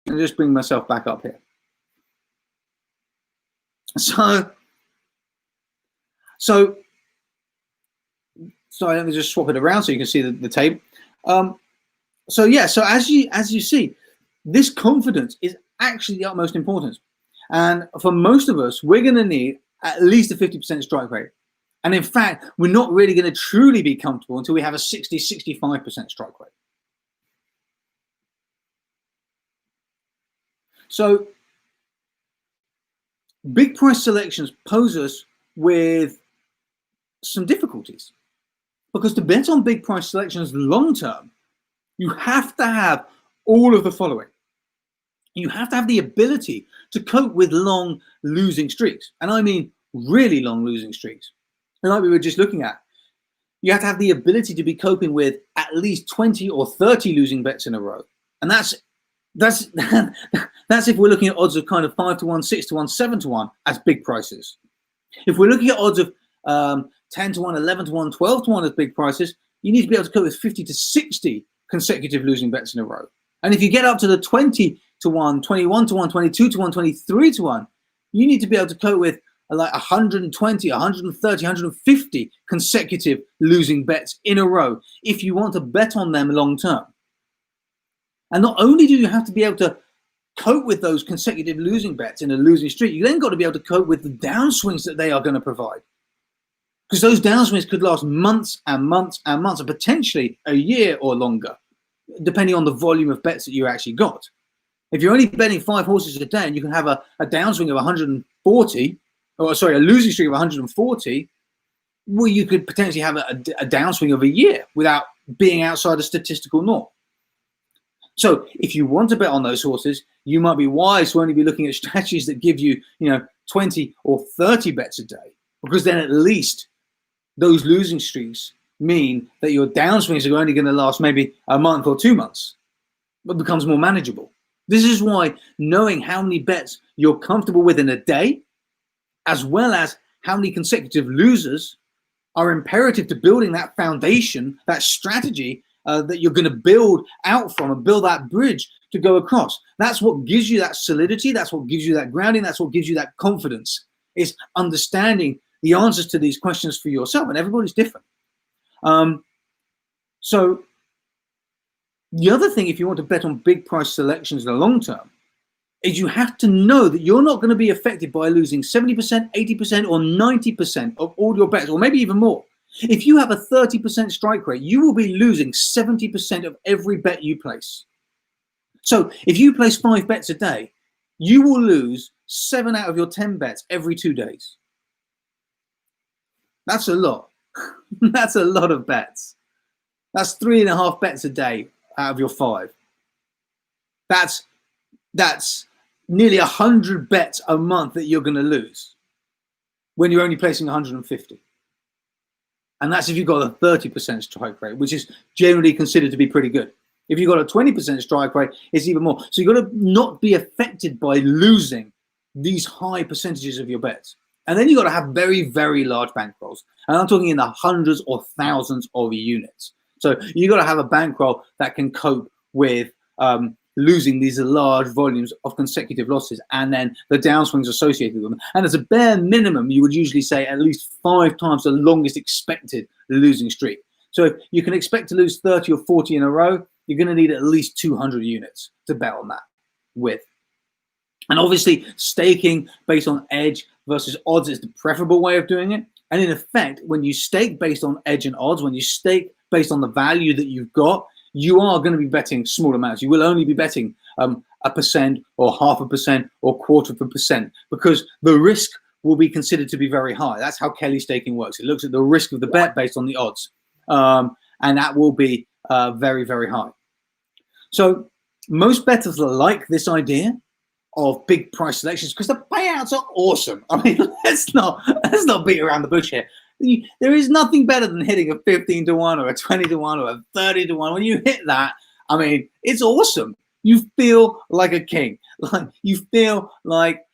can just bring myself back up here. So let me just swap it around so you can see the table. So as you see, this confidence is actually the utmost importance. And for most of us, we're going to need at least a 50% strike rate. And in fact, we're not really going to truly be comfortable until we have a 60, 65% strike rate. So big price selections pose us with some difficulties, because to bet on big price selections long term, you have to have all of the following. You have to have the ability to cope with long losing streaks. And I mean really long losing streaks. And like we were just looking at, you have to have the ability to be coping with at least 20 or 30 losing bets in a row. And that's if we're looking at odds of kind of 5 to 1, 6 to 1, 7 to 1 as big prices. If we're looking at odds of 10 to 1, 11 to 1, 12 to 1 as big prices, you need to be able to cope with 50 to 60 consecutive losing bets in a row. And if you get up to the 20 to 1, 21 to 1, 22 to 1, 23 to 1, you need to be able to cope with like 120, 130, 150 consecutive losing bets in a row if you want to bet on them long term. And not only do you have to be able to cope with those consecutive losing bets in a losing streak, you then got to be able to cope with the downswings that they are going to provide. Because those downswings could last months and months and months, and potentially a year or longer, depending on the volume of bets that you actually got. If you're only betting 5 horses a day and you can have a downswing of 140, or sorry, a losing streak of 140, well, you could potentially have a downswing of a year without being outside a statistical norm. So if you want to bet on those horses, you might be wise to only be looking at strategies that give you, 20 or 30 bets a day, because then at least those losing streaks mean that your downswings are only going to last maybe a month or 2 months, but becomes more manageable. This is why knowing how many bets you're comfortable with in a day, as well as how many consecutive losers, are imperative to building that foundation, that strategy that you're going to build out from and build that bridge to go across. That's what gives you that solidity. That's what gives you that grounding. That's what gives you that confidence, is understanding the answers to these questions for yourself. And everybody's different. So the other thing, if you want to bet on big price selections in the long term, is you have to know that you're not going to be affected by losing 70%, 80%, or 90% of all your bets, or maybe even more. If you have a 30% strike rate, you will be losing 70% of every bet you place. So if you place 5 bets a day, you will lose 7 out of your 10 bets every 2 days. That's a lot. That's a lot of bets. That's 3.5 bets a day out of your 5. That's nearly 100 bets a month that you're going to lose when you're only placing 150. And that's if you've got a 30% strike rate, which is generally considered to be pretty good. If you've got a 20% strike rate, it's even more. So you've got to not be affected by losing these high percentages of your bets. And then you've got to have very, very large bankrolls. And I'm talking in the hundreds or thousands of units. So you've got to have a bankroll that can cope with losing these large volumes of consecutive losses and then the downswings associated with them. And as a bare minimum, you would usually say at least 5 times the longest expected losing streak. So if you can expect to lose 30 or 40 in a row, you're going to need at least 200 units to bet on that with. And obviously, staking based on edge versus odds is the preferable way of doing it. And in effect, when you stake based on edge and odds, when you stake based on the value that you've got, you are going to be betting small amounts. You will only be betting 1% or 0.5% or 1/4%, because the risk will be considered to be very high. That's how Kelly staking works. It looks at the risk of the bet based on the odds. And that will be very, very high. So most bettors like this idea of big price selections because the payouts are awesome. I mean, let's not beat around the bush here. There is nothing better than hitting a 15 to 1 or a 20 to 1 or a 30 to 1. When you hit that, I mean, it's awesome. You feel like a king. Like you feel like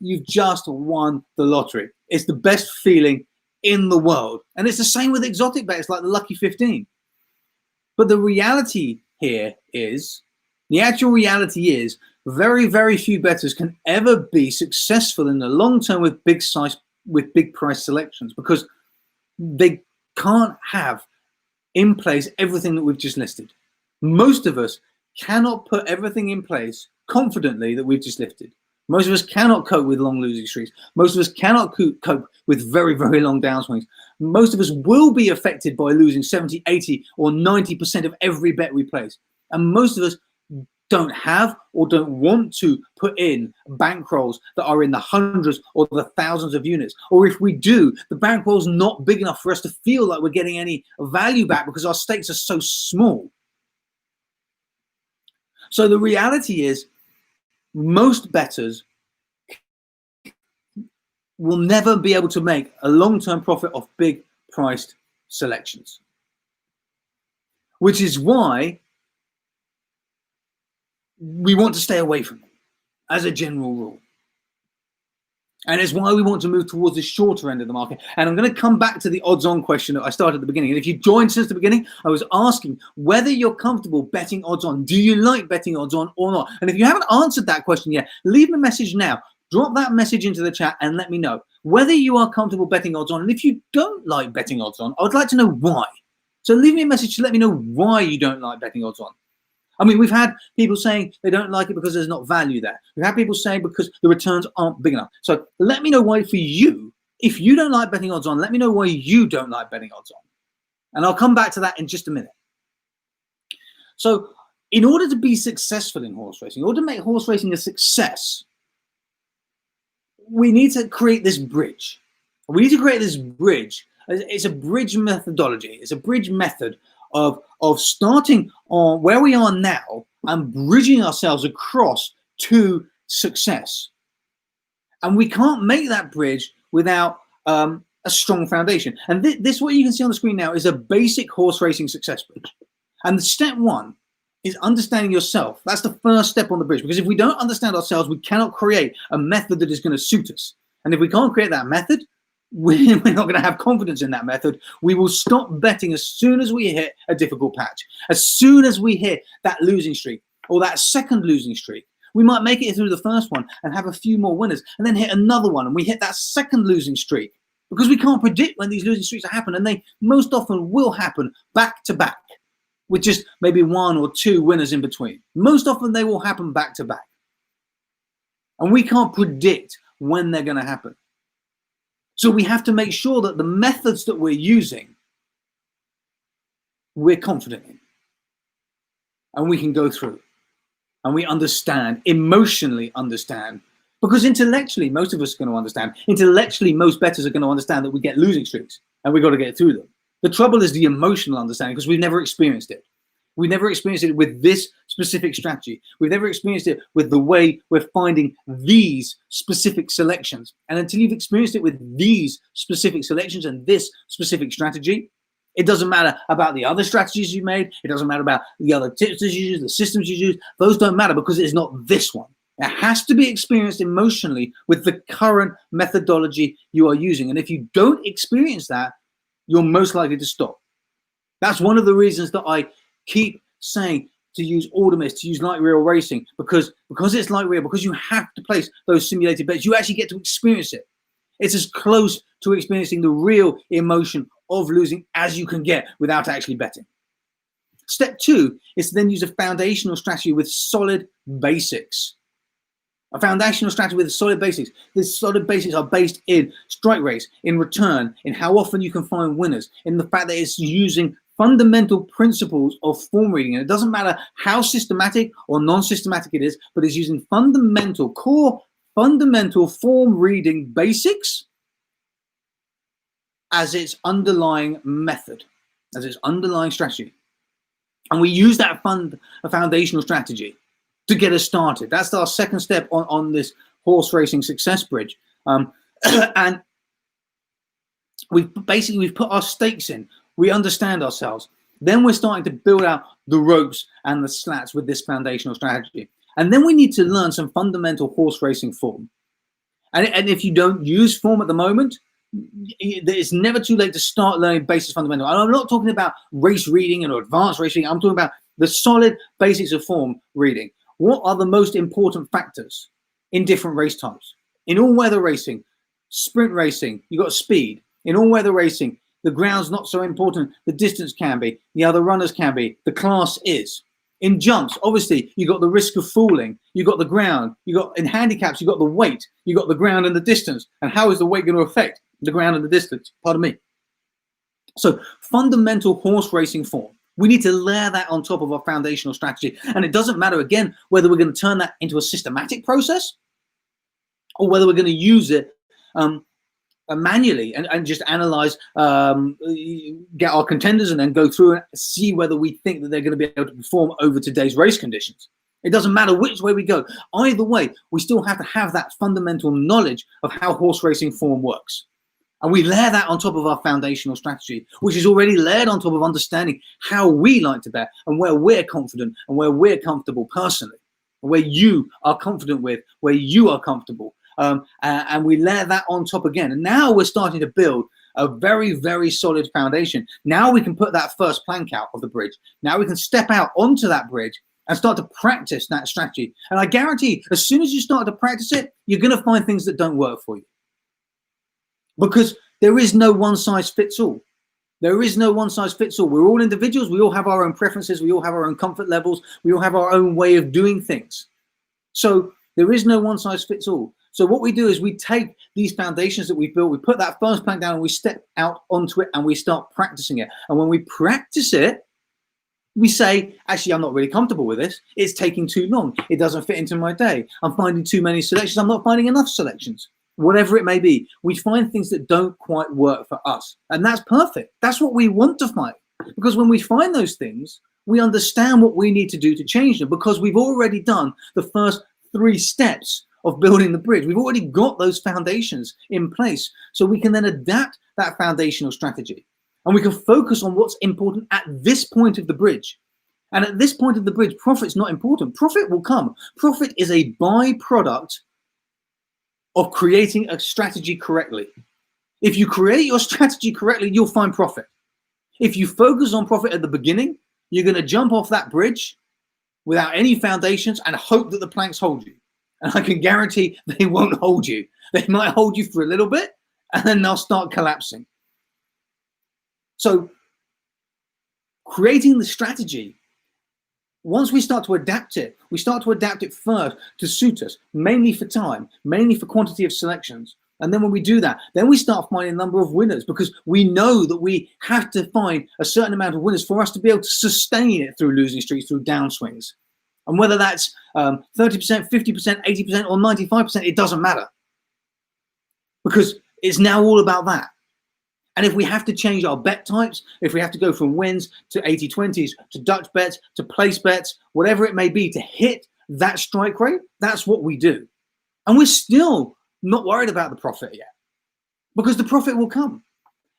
you've just won the lottery. It's the best feeling in the world. And it's the same with exotic bets like the Lucky 15. But the reality here is, the actual reality is, very, very few bettors can ever be successful in the long term with big price selections, because they can't have in place everything that we've just listed. Most of us cannot put everything in place confidently that we've just listed. Most of us cannot cope with long losing streaks. Most of us cannot cope with very, very long downswings. Most of us will be affected by losing 70, 80, or 90% of every bet we place. And most of us don't have or don't want to put in bankrolls that are in the hundreds or the thousands of units. Or if we do, the bankroll's not big enough for us to feel like we're getting any value back because our stakes are so small. So the reality is, most bettors will never be able to make a long-term profit off big priced selections, which is why we want to stay away from them as a general rule. And it's why we want to move towards the shorter end of the market. And I'm going to come back to the odds-on question that I started at the beginning. And if you joined since the beginning, I was asking whether you're comfortable betting odds-on. Do you like betting odds-on or not? And if you haven't answered that question yet, leave me a message now. Drop that message into the chat and let me know whether you are comfortable betting odds-on. And if you don't like betting odds-on, I would like to know why. So leave me a message to let me know why you don't like betting odds-on. I mean, we've had people saying they don't like it because there's not value there. We've had people saying because the returns aren't big enough. So let me know why for you, if you don't like betting odds on, let me know why you don't like betting odds on. And I'll come back to that in just a minute. So in order to be successful in horse racing, in order to make horse racing a success, we need to create this bridge. We need to create this bridge. It's a bridge methodology. It's a bridge method of starting on where we are now and bridging ourselves across to success. And we can't make that bridge without a strong foundation. And this, what you can see on the screen now, is a basic horse racing success bridge. And the step one is understanding yourself. That's the first step on the bridge, because if we don't understand ourselves, we cannot create a method that is going to suit us. And if we can't create that method, we're not going to have confidence in that method. We will stop betting as soon as we hit a difficult patch. As soon as we hit that losing streak or that second losing streak, we might make it through the first one and have a few more winners and then hit another one and we hit that second losing streak, because we can't predict when these losing streaks happen, and they most often will happen back to back with just maybe one or two winners in between. Most often they will happen back to back. And we can't predict when they're going to happen. So we have to make sure that the methods that we're using, we're confident in. And we can go through. And we understand, emotionally understand. Because intellectually, most of us are going to understand. Intellectually, most bettors are going to understand that we get losing streaks. And we've got to get through them. The trouble is the emotional understanding, because we've never experienced it. We've never experienced it with this specific strategy. We've never experienced it with the way we're finding these specific selections. And until you've experienced it with these specific selections and this specific strategy, it doesn't matter about the other strategies you made. It doesn't matter about the other tips that you use, the systems you use. Those don't matter, because it's not this one. It has to be experienced emotionally with the current methodology you are using. And if you don't experience that, you're most likely to stop. That's one of the reasons that I keep saying to use Automist, to use light reel racing, because it's light reel, because you have to place those simulated bets. You actually get to experience it. It's as close to experiencing the real emotion of losing as you can get without actually betting. Step two is to then use a foundational strategy with solid basics. A foundational strategy with solid basics. The solid basics are based in strike rates, in return, in how often you can find winners, in the fact that it's using fundamental principles of form reading. And it doesn't matter how systematic or non-systematic it is, but it's using fundamental, core, fundamental form reading basics as its underlying method, as its underlying strategy. And we use that foundational strategy to get us started. That's our second step on this horse racing success bridge. And we've put our stakes in. We understand ourselves. Then we're starting to build out the ropes and the slats with this foundational strategy. And then we need to learn some fundamental horse racing form. And if you don't use form at the moment, it's never too late to start learning basic fundamental. And I'm not talking about race reading and advanced race reading. I'm talking about the solid basics of form reading. What are the most important factors in different race types? In all-weather racing, sprint racing, you've got speed. In all-weather racing, the ground's not so important. The distance can be. The other runners can be. The class is. In jumps, obviously, you've got the risk of falling. You've got the ground. In handicaps, you've got the weight. You've got the ground and the distance. And how is the weight going to affect the ground and the distance? Pardon me. So fundamental horse racing form. We need to layer that on top of our foundational strategy. And it doesn't matter, again, whether we're going to turn that into a systematic process or whether we're going to use it manually and just analyze, get our contenders and then go through and see whether we think that they're going to be able to perform over today's race conditions. It doesn't matter which way we go. Either way, we still have to have that fundamental knowledge of how horse racing form works. And we layer that on top of our foundational strategy, which is already layered on top of understanding how we like to bet and where we're confident and where we're comfortable personally, where you are confident with, where you are comfortable. And we layer that on top again. And now we're starting to build a very, very solid foundation. Now we can put that first plank out of the bridge. Now we can step out onto that bridge and start to practice that strategy. And I guarantee, as soon as you start to practice it, you're going to find things that don't work for you. Because there is no one size fits all. There is no one size fits all. We're all individuals. We all have our own preferences. We all have our own comfort levels. We all have our own way of doing things. So there is no one size fits all. So what we do is we take these foundations that we've built, we put that first plank down and we step out onto it and we start practicing it. And when we practice it, we say, actually, I'm not really comfortable with this. It's taking too long. It doesn't fit into my day. I'm finding too many selections. I'm not finding enough selections. Whatever it may be, we find things that don't quite work for us. And that's perfect. That's what we want to find. Because when we find those things, we understand what we need to do to change them, because we've already done the first 3 steps of building the bridge. We've already got those foundations in place. So we can then adapt that foundational strategy. And we can focus on what's important at this point of the bridge. And at this point of the bridge, profit's not important. Profit will come. Profit is a byproduct of creating a strategy correctly. If you create your strategy correctly, you'll find profit. If you focus on profit at the beginning, you're going to jump off that bridge without any foundations and hope that the planks hold you. And I can guarantee they won't hold you. They might hold you for a little bit and then they'll start collapsing. So creating the strategy, once we start to adapt it, we start to adapt it first to suit us, mainly for time, mainly for quantity of selections. And then when we do that, then we start finding a number of winners, because we know that we have to find a certain amount of winners for us to be able to sustain it through losing streaks, through downswings. And whether that's 30%, 50%, 80%, or 95%, it doesn't matter. Because it's now all about that. And if we have to change our bet types, if we have to go from wins to 80-20s, to Dutch bets, to place bets, whatever it may be, to hit that strike rate, that's what we do. And we're still not worried about the profit yet, because the profit will come.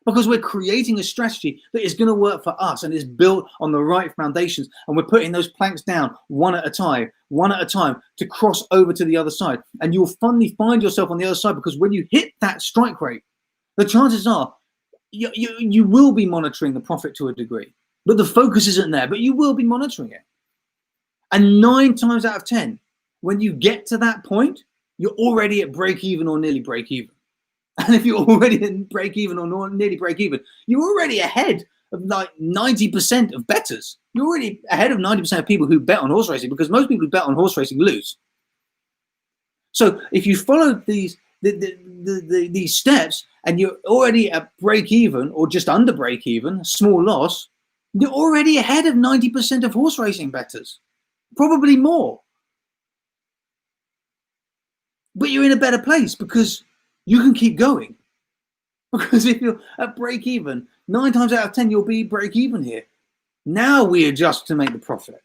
Because we're creating a strategy that is going to work for us and is built on the right foundations. And we're putting those planks down one at a time to cross over to the other side. And you'll finally find yourself on the other side, because when you hit that strike rate, the chances are you will be monitoring the profit to a degree, but the focus isn't there, but you will be monitoring it. And 9 times out of 10, when you get to that point, you're already at break even or nearly break even. And if you're already at break even or nearly break even, you're already ahead of like 90% of bettors. You're already ahead of 90% of people who bet on horse racing, because most people who bet on horse racing lose. So if you follow these steps and you're already at break even or just under break even, small loss, you're already ahead of 90% of horse racing bettors, probably more. But you're in a better place because you can keep going. Because if you're at break even, 9 times out of 10, you'll be break even here. Now we adjust to make the profit.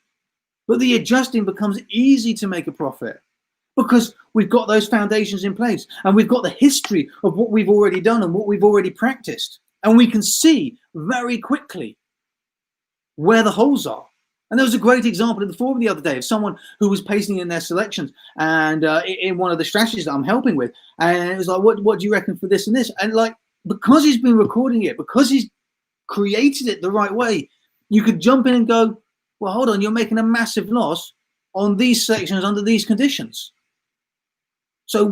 But the adjusting becomes easy to make a profit, because we've got those foundations in place and we've got the history of what we've already done and what we've already practiced. And we can see very quickly where the holes are. And there was a great example in the forum the other day of someone who was pasting in their selections and in one of the strategies that I'm helping with. And it was like, what do you reckon for this and this? And like, because he's been recording it, because he's created it the right way, you could jump in and go, well, hold on, you're making a massive loss on these selections under these conditions. So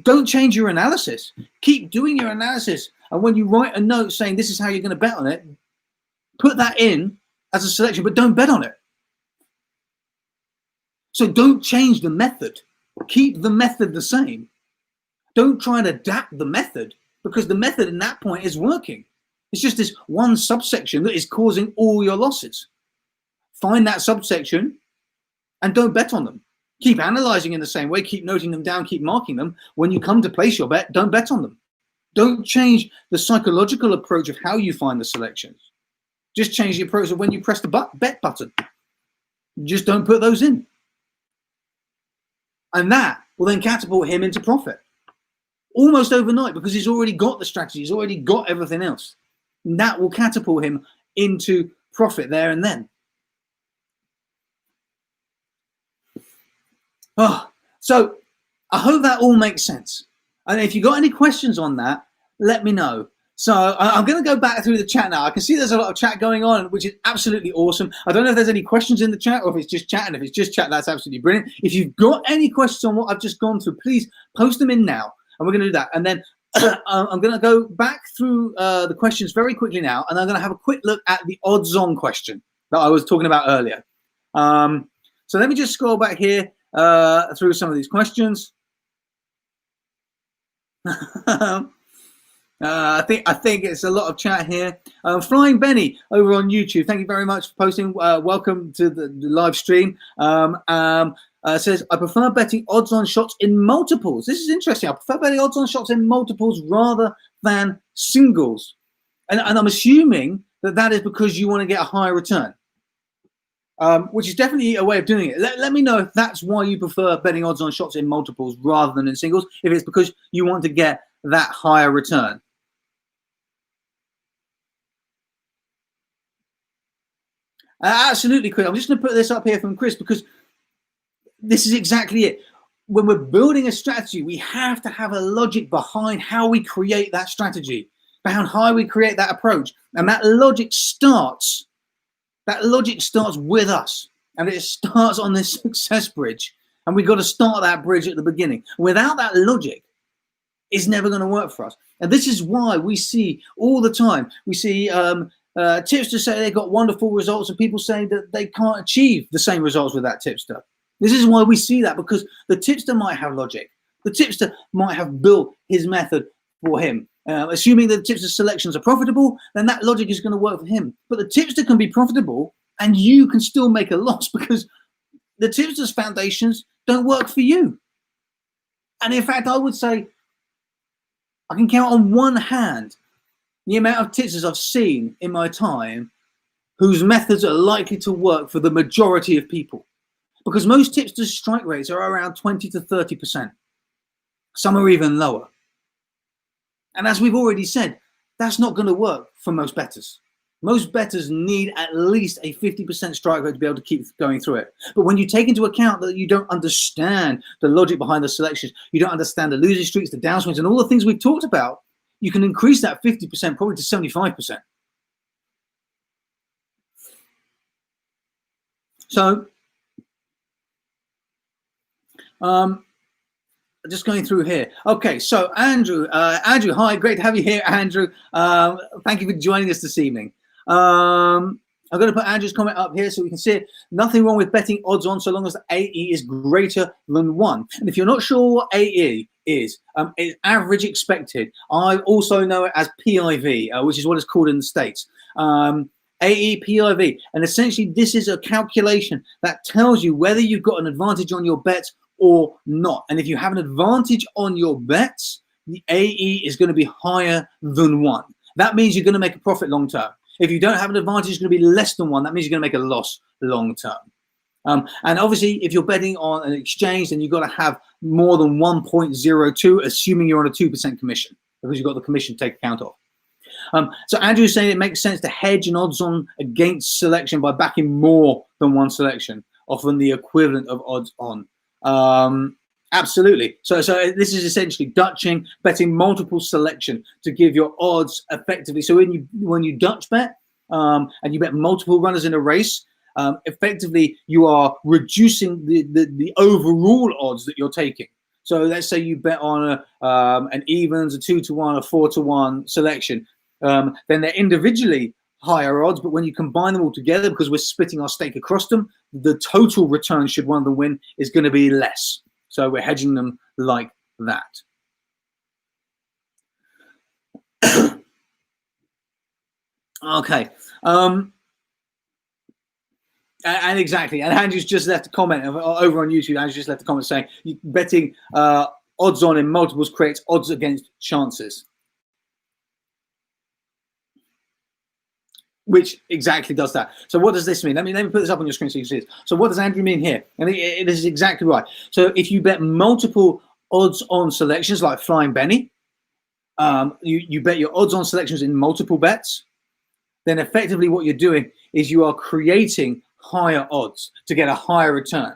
don't change your analysis. Keep doing your analysis. And when you write a note saying this is how you're going to bet on it, put that in as a selection, but don't bet on it. So don't change the method. Keep the method the same. Don't try and adapt the method, because the method in that point is working. It's just this one subsection that is causing all your losses. Find that subsection and don't bet on them. Keep analyzing in the same way, keep noting them down, keep marking them. When you come to place your bet, don't bet on them. Don't change the psychological approach of how you find the selections. Just change the approach of when you press the bet button. Just don't put those in. And that will then catapult him into profit. almost overnight, because he's already got the strategy, he's already got everything else. And that will catapult him into profit there and then. So I hope that all makes sense. And if you've got any questions on that, let me know. So I'm going to go back through the chat now. I can see there's a lot of chat going on, which is absolutely awesome. I don't know if there's any questions in the chat or if it's just chat. And if it's just chat, that's absolutely brilliant. If you've got any questions on what I've just gone through, please post them in now. And we're going to do that. And then I'm going to go back through the questions very quickly now. And I'm going to have a quick look at the odds on question that I was talking about earlier. So let me just scroll back here through some of these questions. I think it's a lot of chat here. Flying Benny over on YouTube, thank you very much for posting. Welcome to the live stream. Says, I prefer betting odds on shots in multiples. This is interesting. I prefer betting odds on shots in multiples rather than singles. And I'm assuming that is because you want to get a higher return, which is definitely a way of doing it. Let me know if that's why you prefer betting odds on shots in multiples rather than in singles, if it's because you want to get that higher return. Absolutely, Chris. I'm just going to put this up here from Chris because this is exactly it. When we're building a strategy, we have to have a logic behind how we create that strategy, behind how we create that approach. And that logic starts with us. And it starts on this success bridge. And we've got to start that bridge at the beginning. Without that logic, it's never going to work for us. And this is why we see all the time, we see tipsters say they got wonderful results and people saying that they can't achieve the same results with that tipster. This is why we see that, because the tipster might have logic. The tipster might have built his method for him. Assuming that the tipster's selections are profitable, then that logic is going to work for him. But the tipster can be profitable and you can still make a loss because the tipster's foundations don't work for you. And in fact, I would say I can count on one hand the amount of tipsters I've seen in my time whose methods are likely to work for the majority of people. Because most tipsters' strike rates are around 20 to 30%. Some are even lower. And as we've already said, that's not going to work for most bettors. Most bettors need at least a 50% strike rate to be able to keep going through it. But when you take into account that you don't understand the logic behind the selections, you don't understand the losing streaks, the downswings, and all the things we've talked about, you can increase that 50% probably to 75%. So, just going through here. Okay, so Andrew, hi, great to have you here, Andrew. Thank you for joining us this evening. I'm going to put Andrew's comment up here so we can see it. Nothing wrong with betting odds on so long as the AE is greater than 1. And if you're not sure what AE is, it's average expected. I also know it as PIV, which is what it's called in the States. AE, PIV. And essentially, this is a calculation that tells you whether you've got an advantage on your bets or not. And if you have an advantage on your bets, the AE is going to be higher than 1. That means you're going to make a profit long term. If you don't have an advantage, it's going to be less than 1. That means you're going to make a loss long term. And obviously, if you're betting on an exchange, then you've got to have more than 1.02, assuming you're on a 2% commission, because you've got the commission to take account of. So Andrew is saying it makes sense to hedge an odds on against selection by backing more than one selection, often the equivalent of odds on. Absolutely. So this is essentially Dutching, betting multiple selection to give your odds effectively. So when you Dutch bet and you bet multiple runners in a race, effectively you are reducing the overall odds that you're taking. So let's say you bet on an evens, a 2-to-1, a 4-to-1 selection. Then they're individually higher odds, but when you combine them all together, because we're splitting our stake across them, the total return should one of them win is going to be less. So we're hedging them like that. Okay. And exactly. And Andrew's just left a comment over on YouTube. Andrew's just left a comment saying betting odds on in multiples creates odds against chances. Which exactly does that. So what does this mean? Let me put this up on your screen so you can see it. So what does Andrew mean here? And it is exactly right. So if you bet multiple odds on selections like Flying Benny. You bet your odds on selections in multiple bets. Then effectively what you're doing is you are creating higher odds to get a higher return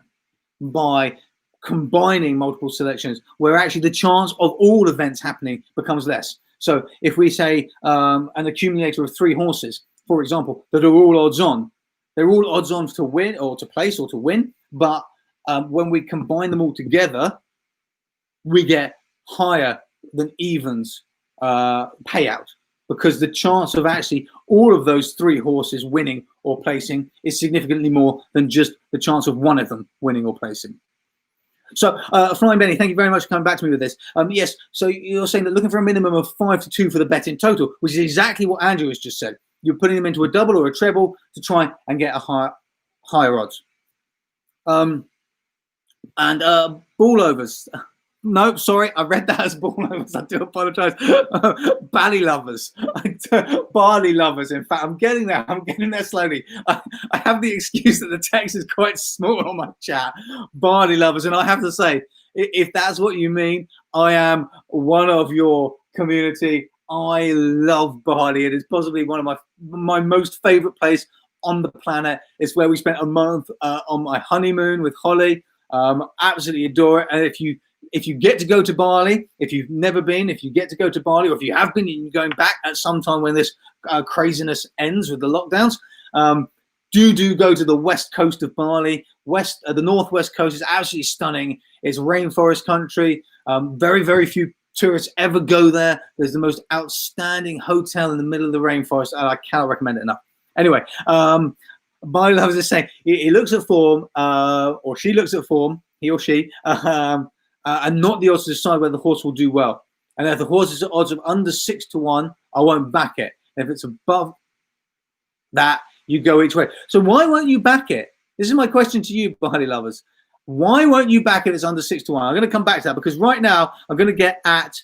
by combining multiple selections, where actually the chance of all events happening becomes less. So if we say an accumulator of 3 horses, for example, that are all odds on, they're all odds on to win or to place or to win, but when we combine them all together, we get higher than evens payout, because the chance of actually all of those 3 horses winning or placing is significantly more than just the chance of one of them winning or placing. So, Flying Benny, thank you very much for coming back to me with this. Yes, so you're saying that looking for a minimum of 5 to 2 for the bet in total, which is exactly what Andrew has just said. You're putting them into a double or a treble to try and get a higher odds. And ball overs. No, sorry, I read that as ball overs. I do apologise. Bally lovers, barley lovers. In fact, I'm getting there. I'm getting there slowly. I have the excuse that the text is quite small on my chat. Barley lovers, and I have to say, if that's what you mean, I am one of your community. I love Bali. It is possibly one of my most favourite place on the planet. It's where we spent a month on my honeymoon with Holly. Absolutely adore it. And if you get to go to Bali, if you've never been, if you get to go to Bali, or if you have been and you're going back at some time when this craziness ends with the lockdowns, do go to the west coast of Bali. The northwest coast is absolutely stunning. It's rainforest country. Very, very few tourists ever go there. There's the most outstanding hotel in the middle of the rainforest, and I cannot recommend it enough. Anyway, Bali lovers is saying he looks at form, or she looks at form, he or she, and not the odds to decide whether the horse will do well. And if the horse is at odds of under 6 to 1, I won't back it. And if it's above that, you go each way. So why won't you back it? This is my question to you, Bali lovers. Why won't you back it if it's under 6 to 1? I'm going to come back to that, because right now I'm going to get at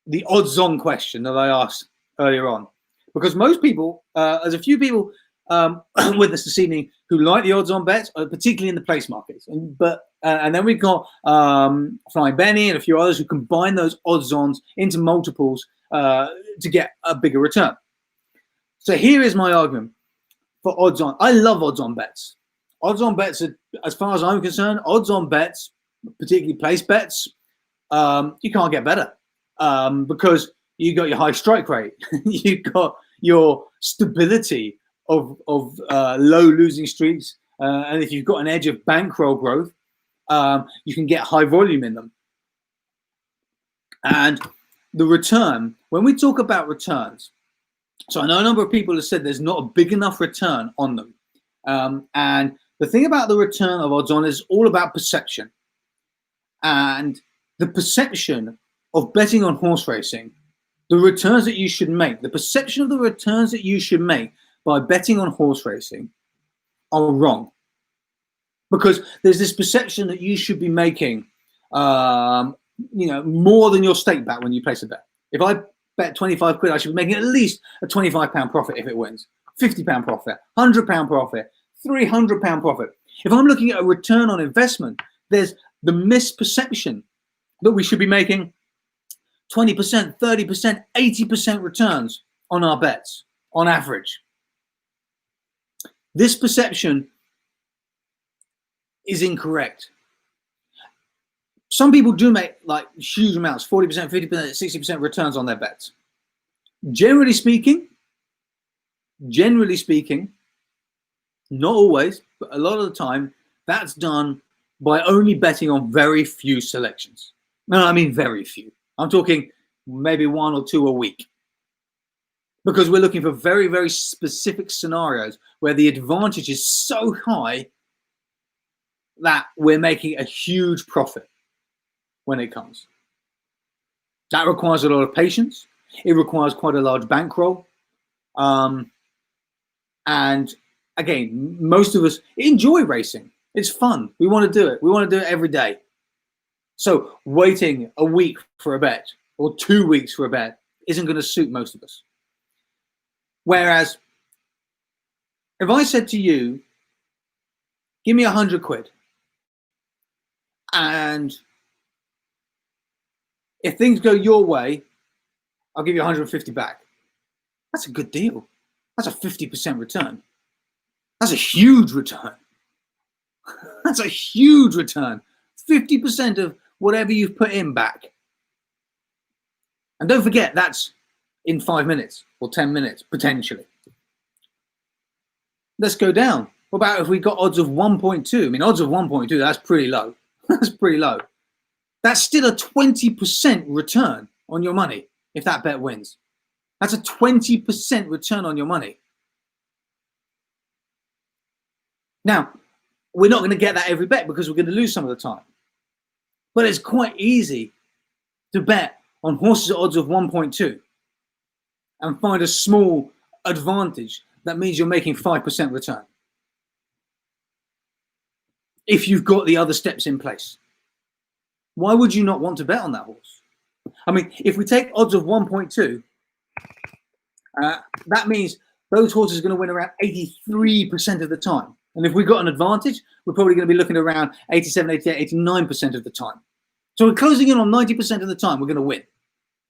the odds-on question that I asked earlier on, because most people, there's a few people with us this evening who like the odds-on bets, particularly in the place markets, and then we've got Flying Benny and a few others who combine those odds-ons into multiples to get a bigger return. So here is my argument for odds-on. I love odds-on bets. Odds-on bets, as far as I'm concerned, odds-on bets, particularly place bets, you can't get better, because you got your high strike rate, you got your stability of low losing streaks, and if you've got an edge of bankroll growth, you can get high volume in them. And the return, when we talk about returns, so I know a number of people have said there's not a big enough return on them, and the thing about the return of odds on is all about perception, and the perception of betting on horse racing, the returns that you should make, the perception of the returns that you should make by betting on horse racing are wrong, because there's this perception that you should be making more than your stake bet when you place a bet. If I bet 25 quid, I should be making at least a £25 profit if it wins, £50 profit, £100 profit, £300 profit. If I'm looking at a return on investment, there's the misperception that we should be making 20%, 30%, 80% returns on our bets on average. This perception is incorrect. Some people do make like huge amounts, 40%, 50%, 60% returns on their bets. Generally speaking, not always, but a lot of the time, that's done by only betting on very few selections. No, I mean very few. I'm talking maybe 1 or 2 a week. Because we're looking for very, very specific scenarios where the advantage is so high that we're making a huge profit when it comes. That requires a lot of patience. It requires quite a large bankroll. And again, most of us enjoy racing. It's fun. We want to do it. We want to do it every day. So waiting a week for a bet or 2 weeks for a bet isn't going to suit most of us. Whereas if I said to you, give me 100 quid And if things go your way, I'll give you 150 back. That's a good deal. That's a 50% return. That's a huge return. That's a huge return. 50% of whatever you've put in back. And don't forget, that's in 5 minutes or 10 minutes, potentially. Let's go down. What about if we got odds of 1.2? I mean, odds of 1.2, that's pretty low. That's pretty low. That's still a 20% return on your money if that bet wins. That's a 20% return on your money. Now, we're not going to get that every bet because we're going to lose some of the time. But it's quite easy to bet on horses at odds of 1.2 and find a small advantage. That means you're making 5% return if you've got the other steps in place. Why would you not want to bet on that horse? I mean, if we take odds of 1.2, that means those horses are going to win around 83% of the time. And if we've got an advantage, we're probably going to be looking around 87, 88, 89% of the time. So we're closing in on 90% of the time we're going to win.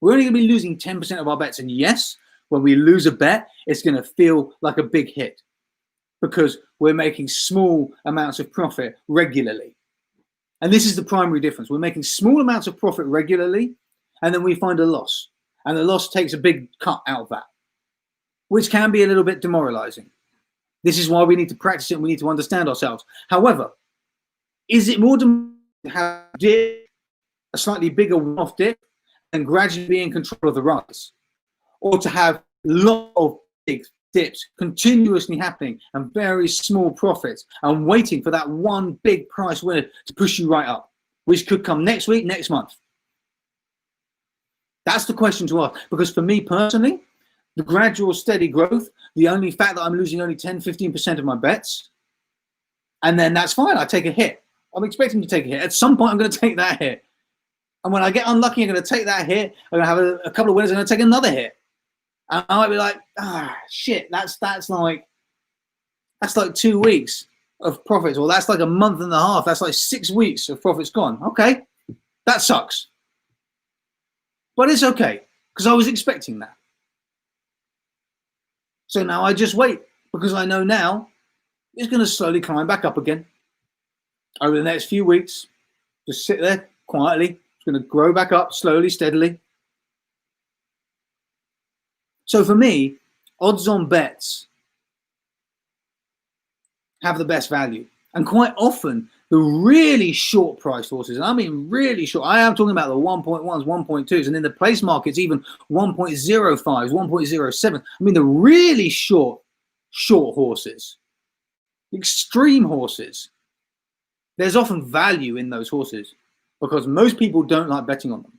We're only going to be losing 10% of our bets. And yes, when we lose a bet, it's going to feel like a big hit because we're making small amounts of profit regularly. And this is the primary difference. We're making small amounts of profit regularly, and then we find a loss. And the loss takes a big cut out of that, which can be a little bit demoralizing. This is why we need to practice it and we need to understand ourselves. However, is it more to have a slightly bigger one-off dip and gradually be in control of the rise? Or to have a lot of big dips continuously happening and very small profits and waiting for that one big price winner to push you right up, which could come next week, next month? That's the question to ask. Because for me personally, the gradual steady growth, the only fact that I'm losing only 10, 15% of my bets, and then that's fine. I take a hit. I'm expecting to take a hit. At some point, I'm going to take that hit. And when I get unlucky, I'm going to take that hit. I'm going to have a couple of winners. I'm going to take another hit. And I might be like, shit, that's like 2 weeks of profits, or that's like a month and a half. That's like 6 weeks of profits gone. Okay, that sucks. But it's okay, because I was expecting that. So now I just wait, because I know now it's going to slowly climb back up again over the next few weeks. Just sit there quietly. It's going to grow back up slowly, steadily. So for me, odds on bets have the best value. And quite often, the really short priced horses, and I mean really short, I am talking about the 1.1s, 1.2s, and in the place markets, even 1.05s, 1.07. I mean, the really short horses, extreme horses, there's often value in those horses because most people don't like betting on them.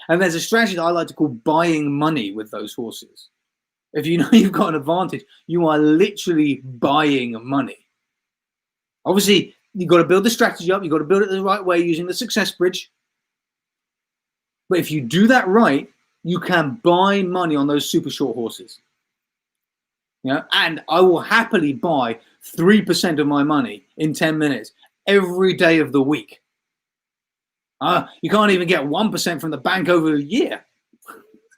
And there's a strategy that I like to call buying money with those horses. If you know you've got an advantage, you are literally buying money. Obviously, you've got to build the strategy up. You've got to build it the right way using the success bridge. But if you do that right, you can buy money on those super short horses. And I will happily buy 3% of my money in 10 minutes every day of the week. You can't even get 1% from the bank over a year.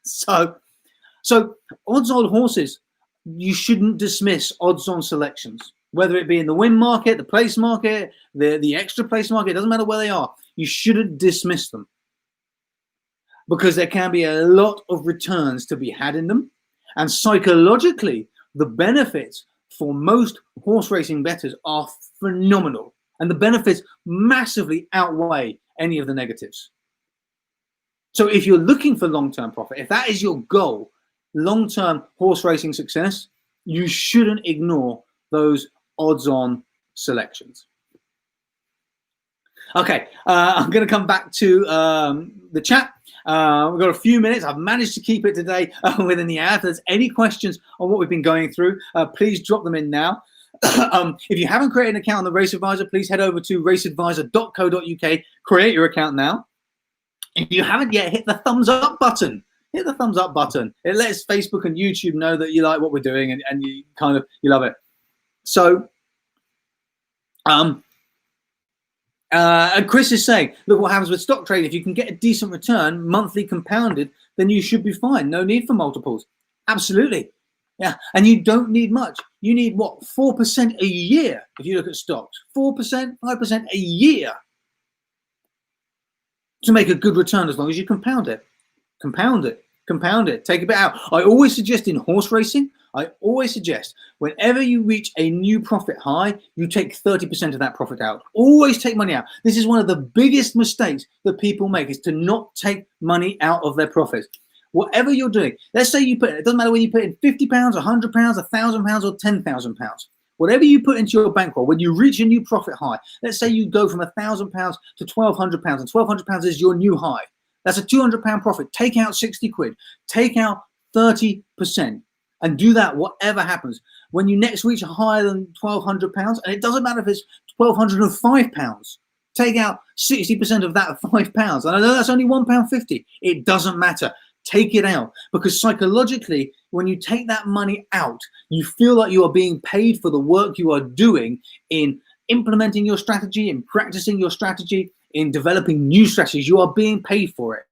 So odds-on horses, you shouldn't dismiss odds-on selections, whether it be in the win market, the place market, the extra place market. It doesn't matter where they are. You shouldn't dismiss them because there can be a lot of returns to be had in them. And psychologically, the benefits for most horse racing bettors are phenomenal. And the benefits massively outweigh any of the negatives. So if you're looking for long-term profit, if that is your goal, long-term horse racing success, you shouldn't ignore those odds-on selections. Okay, I'm going to come back to the chat. We've got a few minutes. I've managed to keep it today within the hour. If there's any questions on what we've been going through, please drop them in now. If you haven't created an account on the Race Advisor, please head over to raceadvisor.co.uk. Create your account now. If you haven't yet, hit the thumbs up button. Hit the thumbs up button. It lets Facebook and YouTube know that you like what we're doing and you love it. So, And Chris is saying, look what happens with stock trading. If you can get a decent return, monthly compounded, then you should be fine. No need for multiples. Absolutely. Yeah. And you don't need much. You need what? 4% a year if you look at stocks. 4%, 5% a year to make a good return as long as you compound it. Compound it. Compound it. Take a bit out. I always suggest in horse racing, I always suggest whenever you reach a new profit high, you take 30% of that profit out. Always take money out. This is one of the biggest mistakes that people make, is to not take money out of their profits. Whatever you're doing, let's say you put, it doesn't matter whether you put in £50, £100, £1,000 or £10,000. Whatever you put into your bankroll, when you reach a new profit high, let's say you go from £1,000 to £1,200, and £1,200 is your new high. That's a £200 profit. Take out 60 quid. Take out 30%. And do that whatever happens. When you next reach higher than £1,200, and it doesn't matter if it's £1,205, take out 60% of that £5. And I know that's only £1.50. It doesn't matter. Take it out, because psychologically, when you take that money out, you feel like you are being paid for the work you are doing in implementing your strategy, in practicing your strategy, in developing new strategies. You are being paid for it.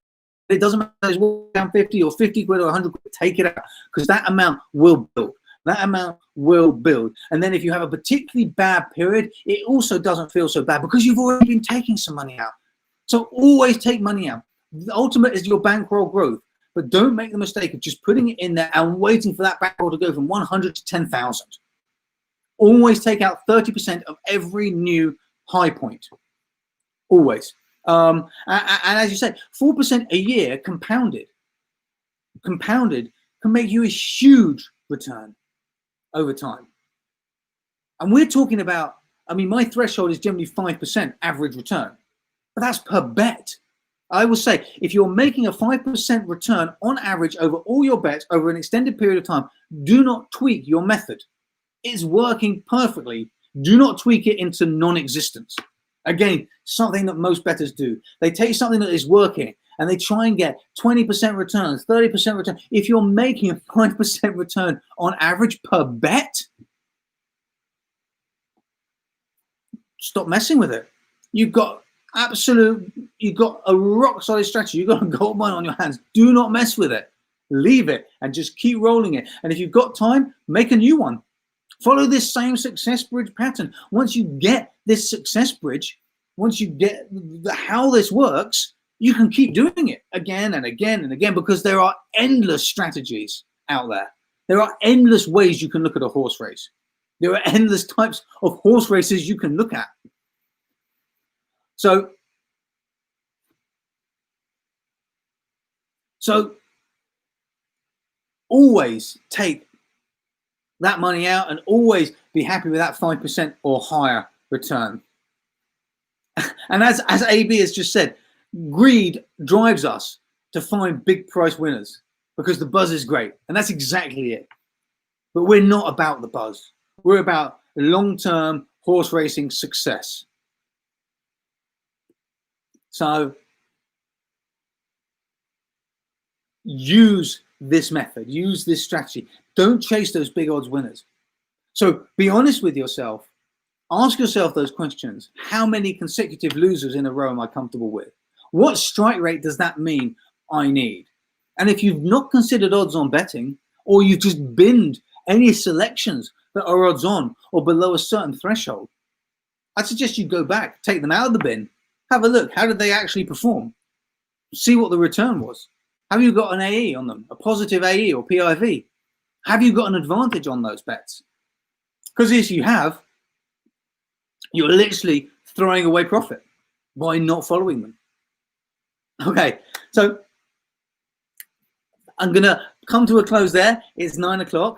It doesn't matter if it's £1.50 or 50 quid or 100 quid. Take it out, because that amount will build. That amount will build. And then if you have a particularly bad period, it also doesn't feel so bad because you've already been taking some money out. So always take money out. The ultimate is your bankroll growth. But don't make the mistake of just putting it in there and waiting for that bankroll to go from 100 to 10,000. Always take out 30% of every new high point. Always. And as you said, 4% a year compounded can make you a huge return over time. And we're talking about, I mean, my threshold is generally 5% average return, but that's per bet. I will say, if you're making a 5% return on average over all your bets over an extended period of time, do not tweak your method. It's working perfectly. Do not tweak it into non-existence. Again, something that most bettors do. They take something that is working and they try and get 20% returns, 30% return. If you're making a 5% return on average per bet, stop messing with it. You've got a rock solid strategy. You've got a gold mine on your hands. Do not mess with it. Leave it and just keep rolling it. And if you've got time, make a new one. Follow this same success bridge pattern. Once you get this success bridge, once you get how this works, you can keep doing it again and again and again, because there are endless strategies out there. There are endless ways you can look at a horse race. There are endless types of horse races you can look at. So always take that money out and always be happy with that 5% or higher return. And as AB has just said, greed drives us to find big price winners because the buzz is great. And that's exactly it. But we're not about the buzz. We're about long-term horse racing success. So use this method, use this strategy. Don't chase those big odds winners. So be honest with yourself. Ask yourself those questions. How many consecutive losers in a row am I comfortable with? What strike rate does that mean I need? And if you've not considered odds on betting, or you've just binned any selections that are odds on or below a certain threshold, I'd suggest you go back, take them out of the bin, have a look. How did they actually perform? See what the return was. Have you got an AE on them, a positive AE or PIV? Have you got an advantage on those bets? Because if you have, you're literally throwing away profit by not following them. Okay, so I'm going to come to a close there. It's 9 o'clock.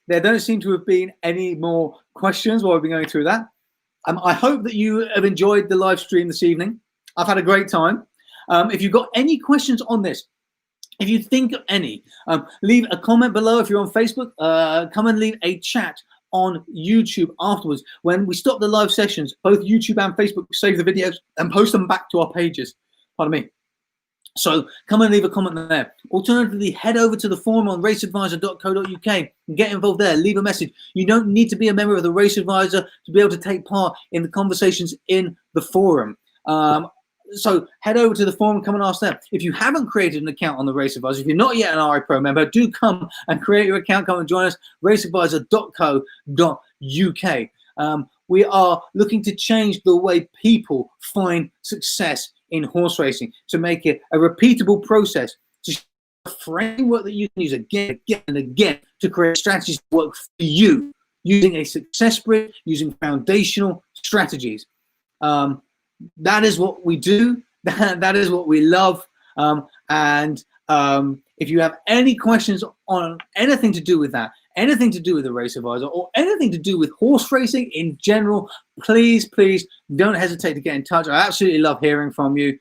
There don't seem to have been any more questions while we've been going through that. I hope that you have enjoyed the live stream this evening. I've had a great time. If you've got any questions on this, if you think of any, leave a comment below. If you're on Facebook, come and leave a chat on YouTube afterwards. When we stop the live sessions, both YouTube and Facebook save the videos and post them back to our pages. Pardon me. So come and leave a comment there. Alternatively, head over to the forum on raceadvisor.co.uk and get involved there. Leave a message. You don't need to be a member of the Race Advisor to be able to take part in the conversations in the forum. So head over to the forum, come and ask them. If you haven't created an account on the Race Advisor, if you're not yet an RI Pro member, do come and create your account. Come and join us, raceadvisor.co.uk. We are looking to change the way people find success in horse racing, to make it a repeatable process, to show a framework that you can use again and again to create strategies that work for you, using a success grid, using foundational strategies. That is what we do. That is what we love. If you have any questions on anything to do with that, anything to do with the Race Advisor, or anything to do with horse racing in general, please don't hesitate to get in touch. I absolutely love hearing from you.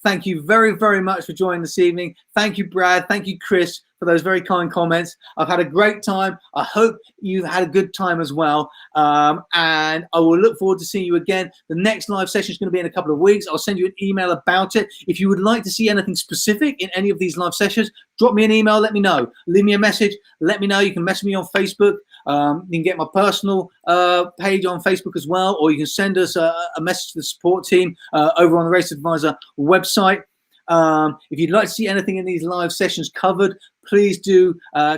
Thank you very, very much for joining this evening. Thank you, Brad. Thank you, Chris, for those very kind comments. I've had a great time. I hope you've had a good time as well. And I will look forward to seeing you again. The next live session is going to be in a couple of weeks. I'll send you an email about it. If you would like to see anything specific in any of these live sessions, drop me an email. Let me know. Leave me a message. Let me know. You can message me on Facebook. You can get my personal page on Facebook as well, or you can send us a message to the support team over on the Race Advisor website. If you'd like to see anything in these live sessions covered, please do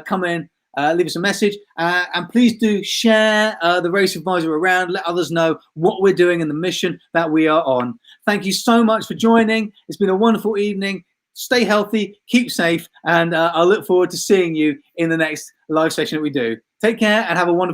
come in, leave us a message, and please do share the Race Advisor around. Let others know what we're doing and the mission that we are on. Thank you so much for joining. It's been a wonderful evening. Stay healthy, keep safe, and I look forward to seeing you in the next live session that we do. Take care and have a wonderful